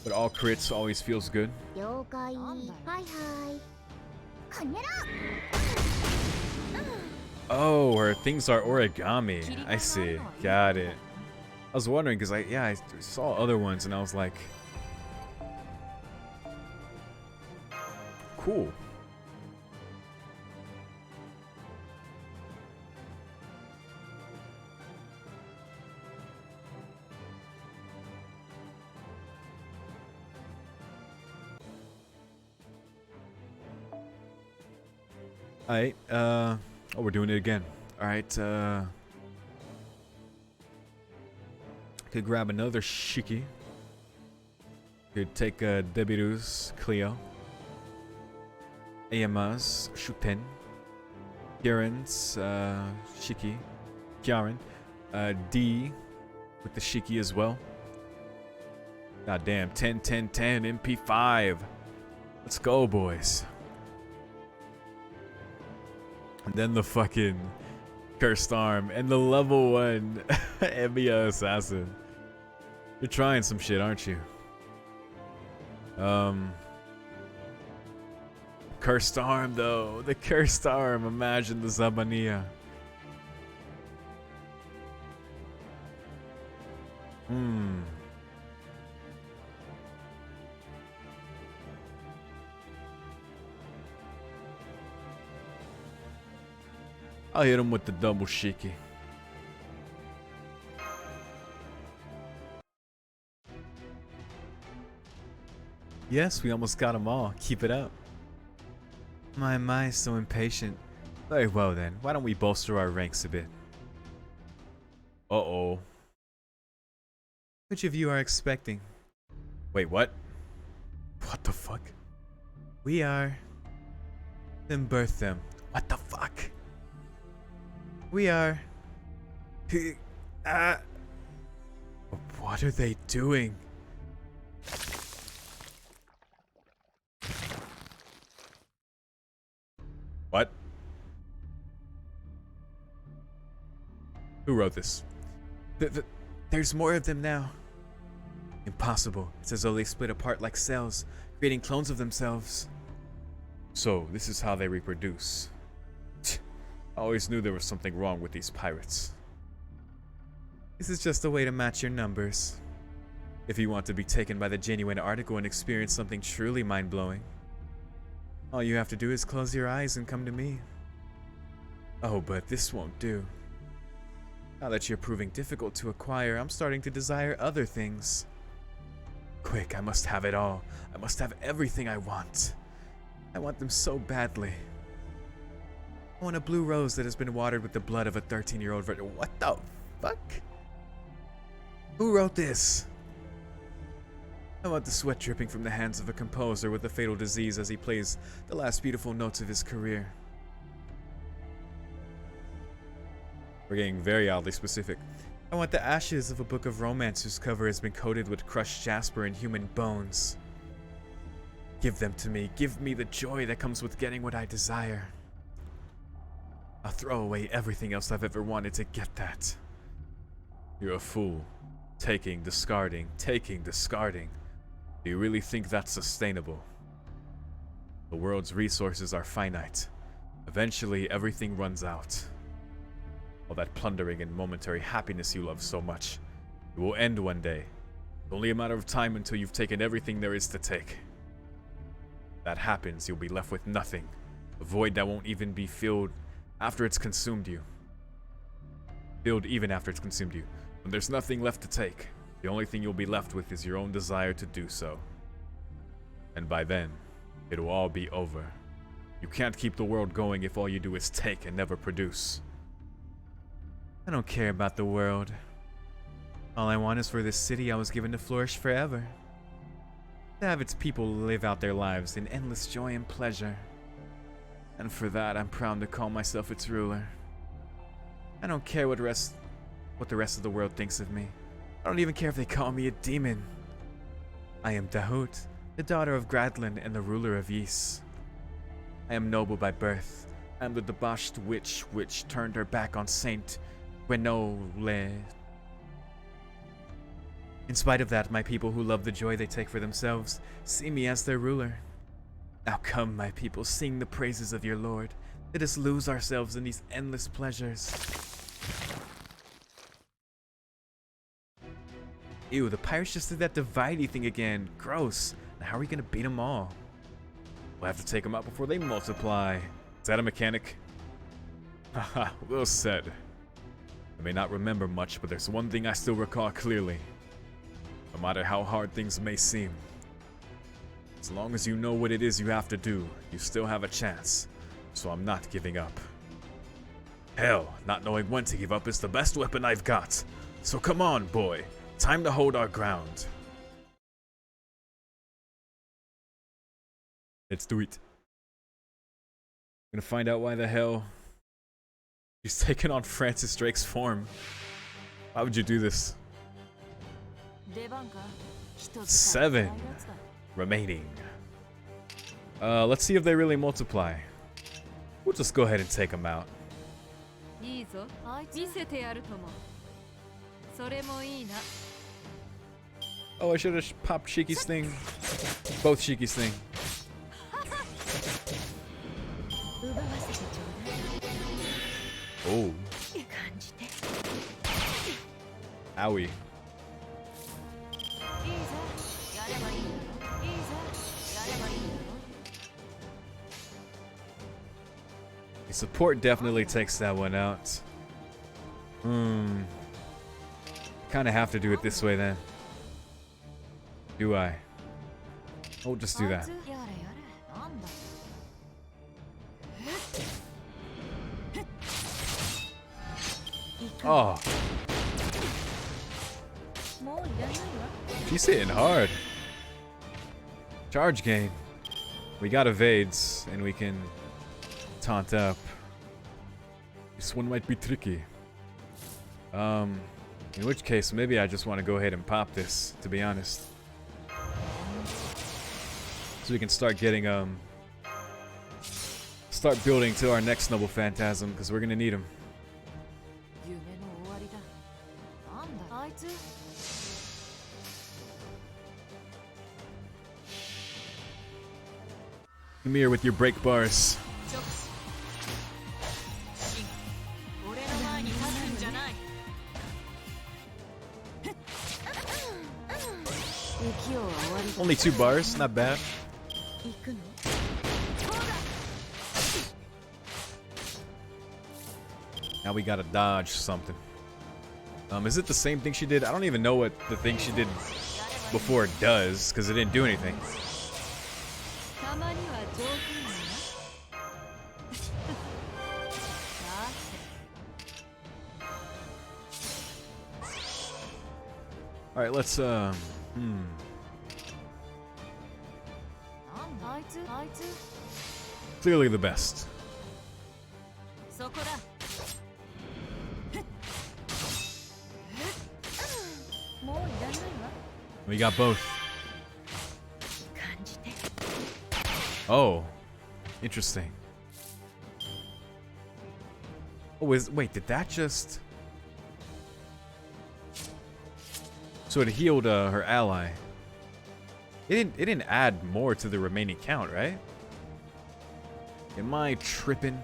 S1: But all crits always feels good.
S4: 了解。はいはい。こんにゃら。
S1: Oh, her things are origami. I see. Got it. I was wondering because I saw other ones and I was like, cool. Alright, oh, we're doing it again. Alright, could grab another Shiki. Could take Debiru's Cleo. Ayama's Shuten. Kieran's Shiki. Kieran. D with the Shiki as well. God damn, 10, 10, 10, MP5. Let's go, boys. And then the fucking cursed arm and the level 1 Emiya assassin. You're trying some shit, aren't you? Cursed arm though. The cursed arm. Imagine the Zabania. I'll hit him with the double Shiki. Yes, we almost got them all. Keep it up. My, so impatient. Very well then, why don't we bolster our ranks a bit? Uh-oh. Which of you are expecting? Wait, what? What the fuck? We are. Then birth them. What the fuck? We are. What are they doing? What? Who wrote this? There's more of them now. Impossible. It's as though they split apart like cells, creating clones of themselves. So, this is how they reproduce. I always knew there was something wrong with these pirates. This is just a way to match your numbers. If you want to be taken by the genuine article and experience something truly mind-blowing, all you have to do is close your eyes and come to me. Oh, but this won't do. Now that you're proving difficult to acquire, I'm starting to desire other things. Quick, I must have it all. I must have everything I want. I want them so badly. I want a blue rose that has been watered with the blood of a 13-year-old virgin. What the fuck? Who wrote this? I want the sweat dripping from the hands of a composer with a fatal disease as he plays the last beautiful notes of his career. We're getting very oddly specific. I want the ashes of a book of romance whose cover has been coated with crushed jasper and human bones. Give them to me. Give me the joy that comes with getting what I desire. I'll throw away everything else I've ever wanted to get that. You're a fool. Taking, discarding, taking, discarding. Do you really think that's sustainable? The world's resources are finite. Eventually, everything runs out. All that plundering and momentary happiness you love so much, it will end one day. It's only a matter of time until you've taken everything there is to take. That happens, you'll be left with nothing. A void that won't even be filled after it's consumed you. Filled even after it's consumed you. When there's nothing left to take, the only thing you'll be left with is your own desire to do so. And by then, it'll all be over. You can't keep the world going if all you do is take and never produce. I don't care about the world. All I want is for this city I was given to flourish forever. To have its people live out their lives in endless joy and pleasure. And for that, I'm proud to call myself its ruler. I don't care what the rest of the world thinks of me. I don't even care if they call me a demon. I am Dahut, the daughter of Gradlin and the ruler of Ys. I am noble by birth. I am the debauched witch which turned her back on Saint Gwenole. In spite of that, my people who love the joy they take for themselves see me as their ruler. Now come, my people, sing the praises of your Lord. Let us lose ourselves in these endless pleasures. Ew, the pirates just did that divide-y thing again. Gross. Now how are we gonna beat them all? We'll have to take them out before they multiply. Is that a mechanic? Haha, well said. I may not remember much, but there's one thing I still recall clearly. No matter how hard things may seem, as long as you know what it is you have to do, you still have a chance. So I'm not giving up. Hell, not knowing when to give up is the best weapon I've got. So come on, boy. Time to hold our ground. Let's do it. I'm gonna find out why the hell she's taking on Francis Drake's form. Why would you do this? 7 remaining. Let's see if they really multiply. We'll just go ahead and take them out. Oh, I should have popped Shiki's thing. Both Shiki's thing. Oh. Owie. The support definitely takes that one out. Kinda have to do it this way then. Do I? We'll just do that. Oh. She's hitting hard. Charge gain. We got evades, and we can taunt up. This one might be tricky. In which case, maybe I just want to go ahead and pop this, to be honest. So we can start getting, start building to our next Noble Phantasm, because we're gonna need him. Come here with your break bars. Only 2 bars, not bad. Now we gotta dodge something. Is it the same thing she did? I don't even know what the thing she did before does, because it didn't do anything. Alright, let's, Clearly the best. We got both. Oh, interesting. Oh, wait, did that just... So it healed her ally. It didn't add more to the remaining count, right? Am I tripping?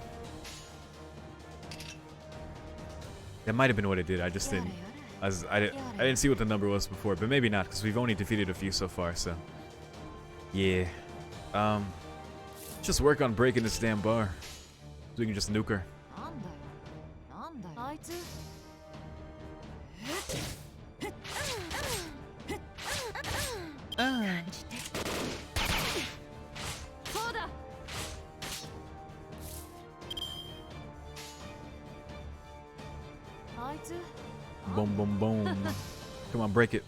S1: That might have been what it did. I just didn't. I didn't see what the number was before, but maybe not, because we've only defeated a few so far. So, yeah. Just work on breaking this damn bar. So we can just nuke her.
S2: なんだよあいつそうだ あいつ
S1: Boom, boom, boom. Come on, break it.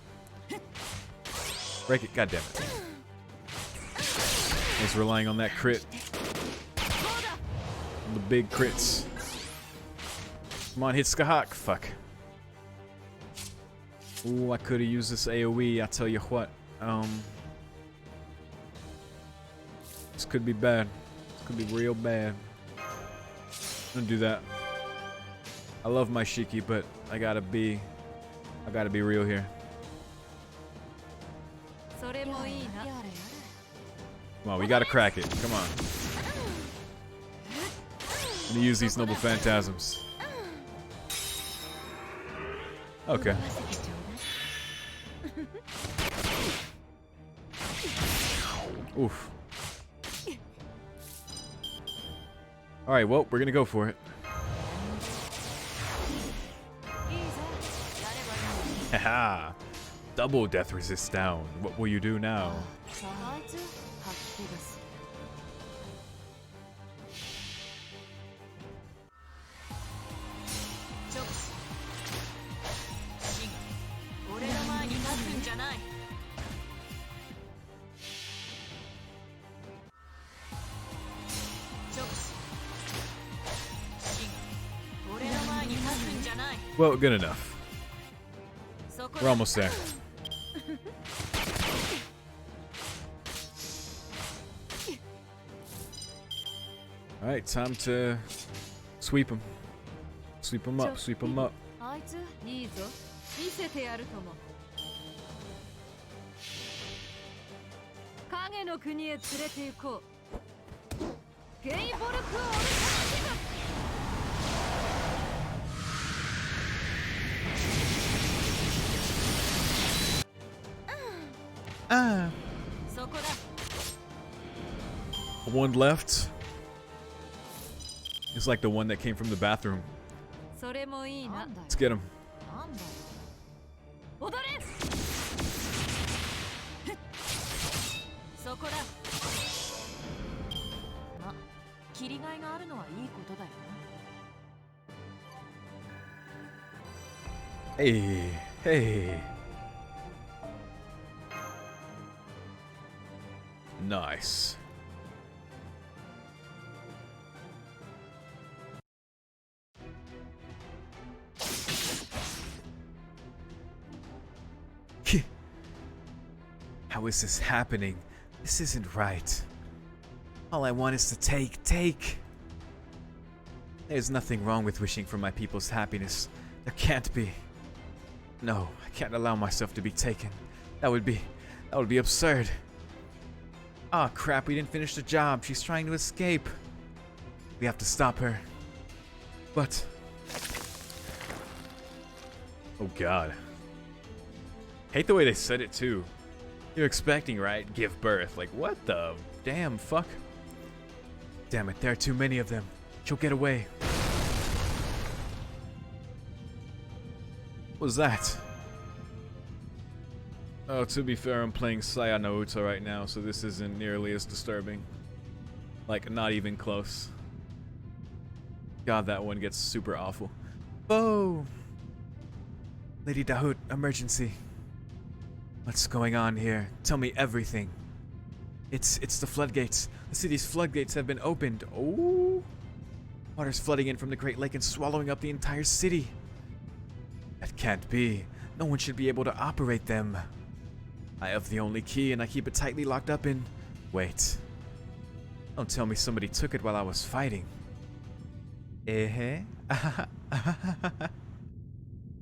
S1: Break it, goddammit. I was relying on that crit. On the big crits. Come on, hit Skahak. Fuck. Ooh, I could have used this AoE, I tell you what. This could be bad. This could be real bad. Don't do that. I love my Shiki, but I gotta be real here.
S2: それもいいな
S1: Come on, we gotta crack it. Come on. Let me use these noble phantasms. Okay. Oof. Alright, well, we're gonna go for it.
S2: いいぜやればいい
S1: Haha! Double death resist down. What will you do now?
S2: あいつ吐き気がする直視死が俺の前に立つんじゃない直視死が俺の前に立つんじゃない
S1: Well, good enough.
S2: そこ
S1: We're almost there. Alright, time to sweep him. Sweep him up, sweep him up.
S2: あいついいぞ見せてやるとも影の国へ連れて行こうゲイボルク・オルタナティブそこだ
S1: One left. It's like the one that came from the bathroom.
S2: それもいいな
S1: Let's get him.
S2: なんだよ踊れそこだま切りがいがあるのはいいことだよ
S1: Hey, hey. Nice. How is this happening? This isn't right. All I want is to take. There's nothing wrong with wishing for my people's happiness. There can't be. No, I can't allow myself to be taken. That would be absurd. Ah, crap, we didn't finish the job. She's trying to escape. We have to stop her. But... oh god. Hate the way they said it too. You're expecting, right? Give birth. Like, what the damn fuck? Damn it, there are too many of them. She'll get away. What was that? Oh, to be fair, I'm playing Saya no Uta right now, so this isn't nearly as disturbing. Like, not even close. God, that one gets super awful. Oh! Lady Dahut, emergency. What's going on here? Tell me everything. It's the floodgates. The city's floodgates have been opened. Oh! Water's flooding in from the Great Lake and swallowing up the entire city. That can't be. No one should be able to operate them. I have the only key and I keep it tightly locked up in... Wait. Don't tell me somebody took it while I was fighting. Eh?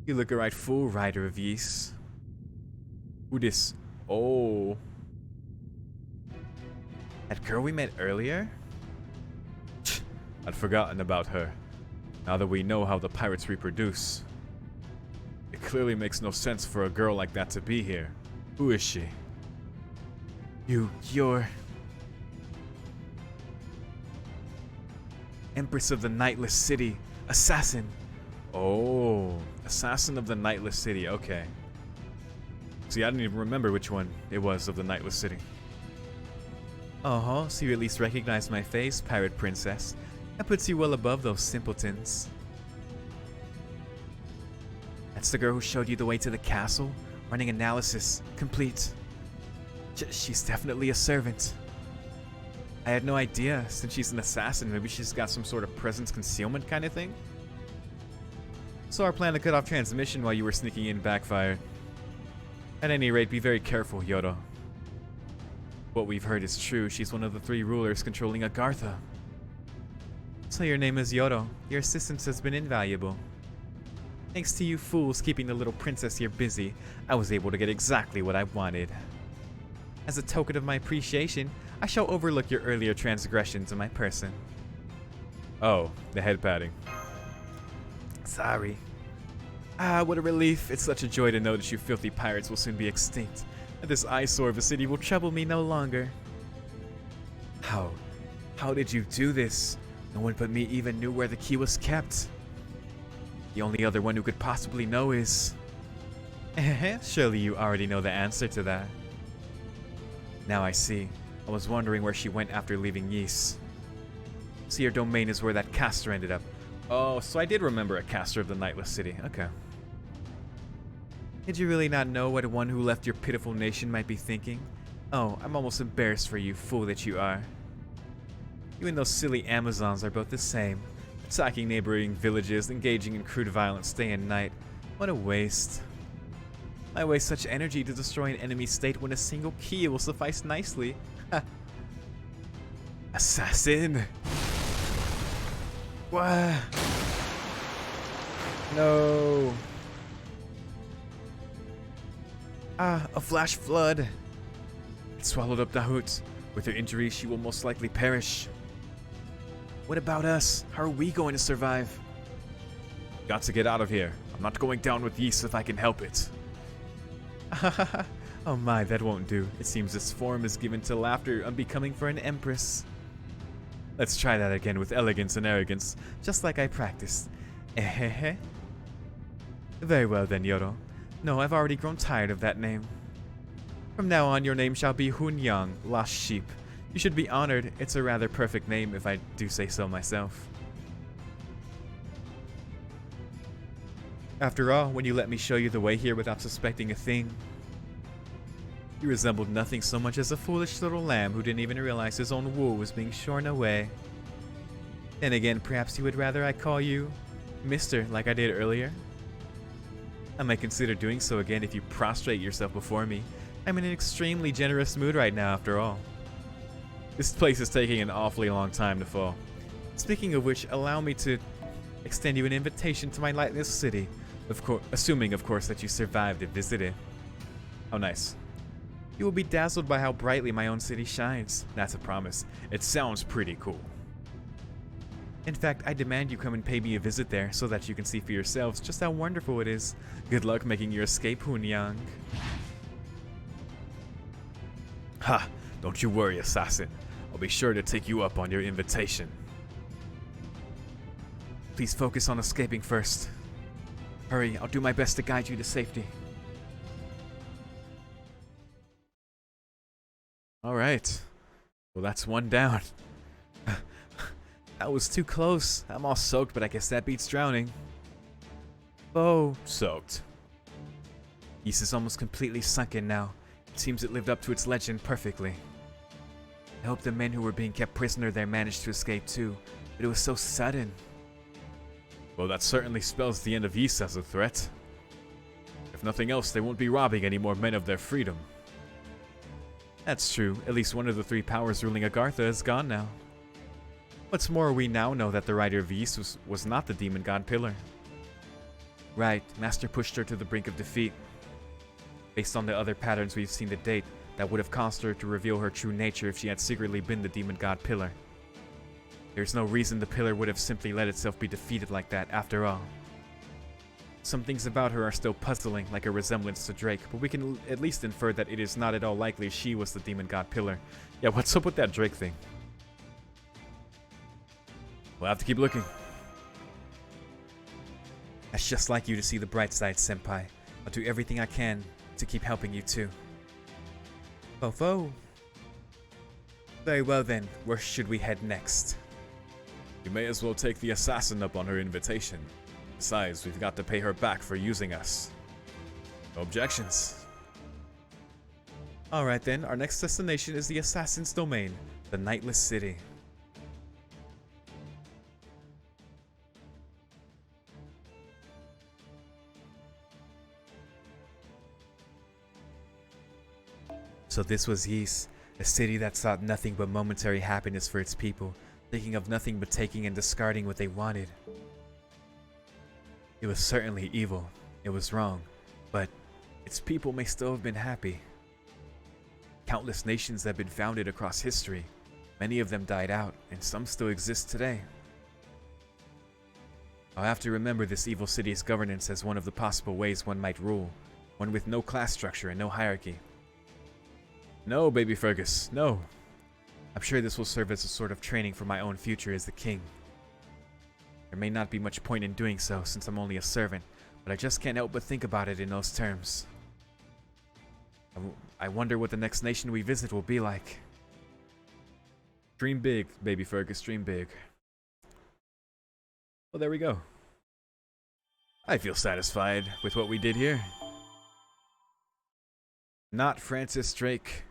S1: You look a right fool, Rider of Ys. Who this? Oh. That girl we met earlier? I'd forgotten about her. Now that we know how the pirates reproduce. It clearly makes no sense for a girl like that to be here. Who is she? You're... Empress of the Nightless City. Assassin. Oh, Assassin of the Nightless City. Okay. See, I didn't even remember which one it was of the Nightless City. Uh-huh, so you at least recognize my face, Pirate Princess. That puts you well above those simpletons. That's the girl who showed you the way to the castle? Running analysis. Complete. She's definitely a servant. I had no idea, since she's an assassin, maybe she's got some sort of presence concealment kind of thing? So our plan to cut off transmission while you were sneaking in backfired. At any rate, be very careful, YORO. What we've heard is true, she's one of the 3 rulers controlling Agartha. So your name is YORO. Your assistance has been invaluable. Thanks to you fools keeping the little princess here busy, I was able to get exactly what I wanted. As a token of my appreciation, I shall overlook your earlier transgressions in my person. Oh, the head patting. Sorry. Ah, what a relief. It's such a joy to know that you filthy pirates will soon be extinct, and this eyesore of a city will trouble me no longer. How did you do this? No one but me even knew where the key was kept. The only other one who could possibly know is... Surely you already know the answer to that. Now I see. I was wondering where she went after leaving Ys. So your domain is where that caster ended up. Oh, so I did remember a caster of the Nightless City. Okay. Did you really not know what one who left your pitiful nation might be thinking? Oh, I'm almost embarrassed for you, fool that you are. You and those silly Amazons are both the same. Attacking neighboring villages, engaging in crude violence day and night. What a waste. I waste such energy to destroy an enemy state when a single key will suffice nicely. Assassin! What? No. Ah, a flash flood. It swallowed up Dahut. With her injuries, she will most likely perish. What about us? How are we going to survive? Got to get out of here. I'm not going down with Ys if I can help it. Oh my, that won't do. It seems this form is given to laughter unbecoming for an empress. Let's try that again with elegance and arrogance, just like I practiced. Ehehe. Very well then, YORO. No, I've already grown tired of that name. From now on, your name shall be Hunyang, Lost Sheep. You should be honored. It's a rather perfect name if I do say so myself. After all, when you let me show you the way here without suspecting a thing, you resembled nothing so much as a foolish little lamb who didn't even realize his own wool was being shorn away. Then again, perhaps you would rather I call you Mr. like I did earlier? I might consider doing so again if you prostrate yourself before me. I'm in an extremely generous mood right now, after all. This place is taking an awfully long time to fall. Speaking of which, allow me to extend you an invitation to my lightless city. Assuming, of course, that you survived to visit it. How nice. You will be dazzled by how brightly my own city shines. That's a promise. It sounds pretty cool. In fact, I demand you come and pay me a visit there so that you can see for yourselves just how wonderful it is. Good luck making your escape, Hunyang. Ha! Don't you worry, assassin. I'll be sure to take you up on your invitation. Please focus on escaping first. Hurry, I'll do my best to guide you to safety. Alright. Well, that's one down. That was too close. I'm all soaked, but I guess that beats drowning. Oh, soaked. Ys is almost completely sunken now. It seems it lived up to its legend perfectly. I hope the men who were being kept prisoner there managed to escape too, but it was so sudden. Well, that certainly spells the end of Ys as a threat. If nothing else, they won't be robbing any more men of their freedom. That's true. At least one of the 3 powers ruling Agartha is gone now. What's more, we now know that the rider of Ys was not the demon god Pillar. Right, Master pushed her to the brink of defeat. Based on the other patterns we've seen to date, that would have caused her to reveal her true nature if she had secretly been the demon god Pillar. There's no reason the Pillar would have simply let itself be defeated like that after all. Some things about her are still puzzling, like a resemblance to Drake, but we can at least infer that it is not at all likely she was the demon god Pillar. Yeah, what's up with that Drake thing? We'll have to keep looking. That's just like you to see the bright side, Senpai. I'll do everything I can to keep helping you too. Fofo. Very well then, where should we head next?
S5: You may as well take the assassin up on her invitation. Besides, we've got to pay her back for using us.
S1: No objections. Alright then, our next destination is the Assassin's Domain, the Nightless City. So this was Ys, a city that sought nothing but momentary happiness for its people, thinking of nothing but taking and discarding what they wanted. It was certainly evil, it was wrong, but its people may still have been happy. Countless nations have been founded across history. Many of them died out, and some still exist today. I'll have to remember this evil city's governance as one of the possible ways one might rule, one with no class structure and no hierarchy. No, baby Fergus, no. I'm sure this will serve as a sort of training for my own future as the king. There may not be much point in doing so since I'm only a servant, but I just can't help but think about it in those terms. I wonder what the next nation we visit will be like.
S5: Dream big, baby Fergus, dream big. Well, there we go.
S1: I feel satisfied with what we did here. Not Francis Drake.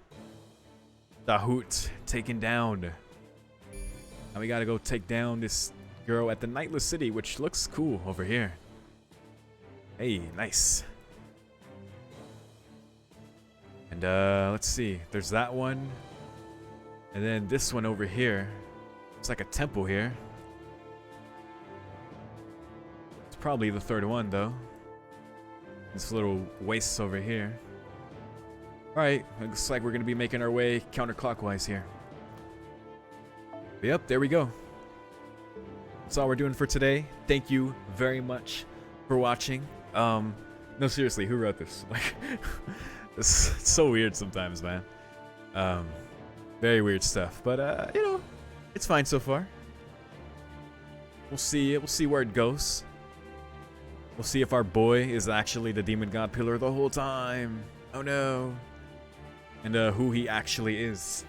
S1: Dahoot taken down. Now we gotta go take down this girl at the Nightless City, which looks cool over here. Hey, nice. And let's see. There's that one. And then this one over here. It's like a temple here. It's probably the third one though. This little waste over here. Alright, looks like we're going to be making our way counterclockwise here. But yep, there we go. That's all we're doing for today. Thank you very much for watching. No, seriously, who wrote this? Like, it's so weird sometimes, man. Very weird stuff. But, you know, it's fine so far. We'll see where it goes. We'll see if our boy is actually the Demon God Pillar the whole time. Oh no. And who he actually is.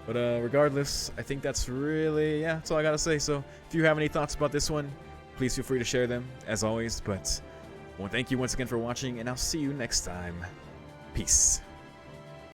S1: But regardless, I think that's really, yeah, that's all I gotta say. So if you have any thoughts about this one, please feel free to share them, as always. But well, thank you once again for watching, and I'll see you next time. Peace.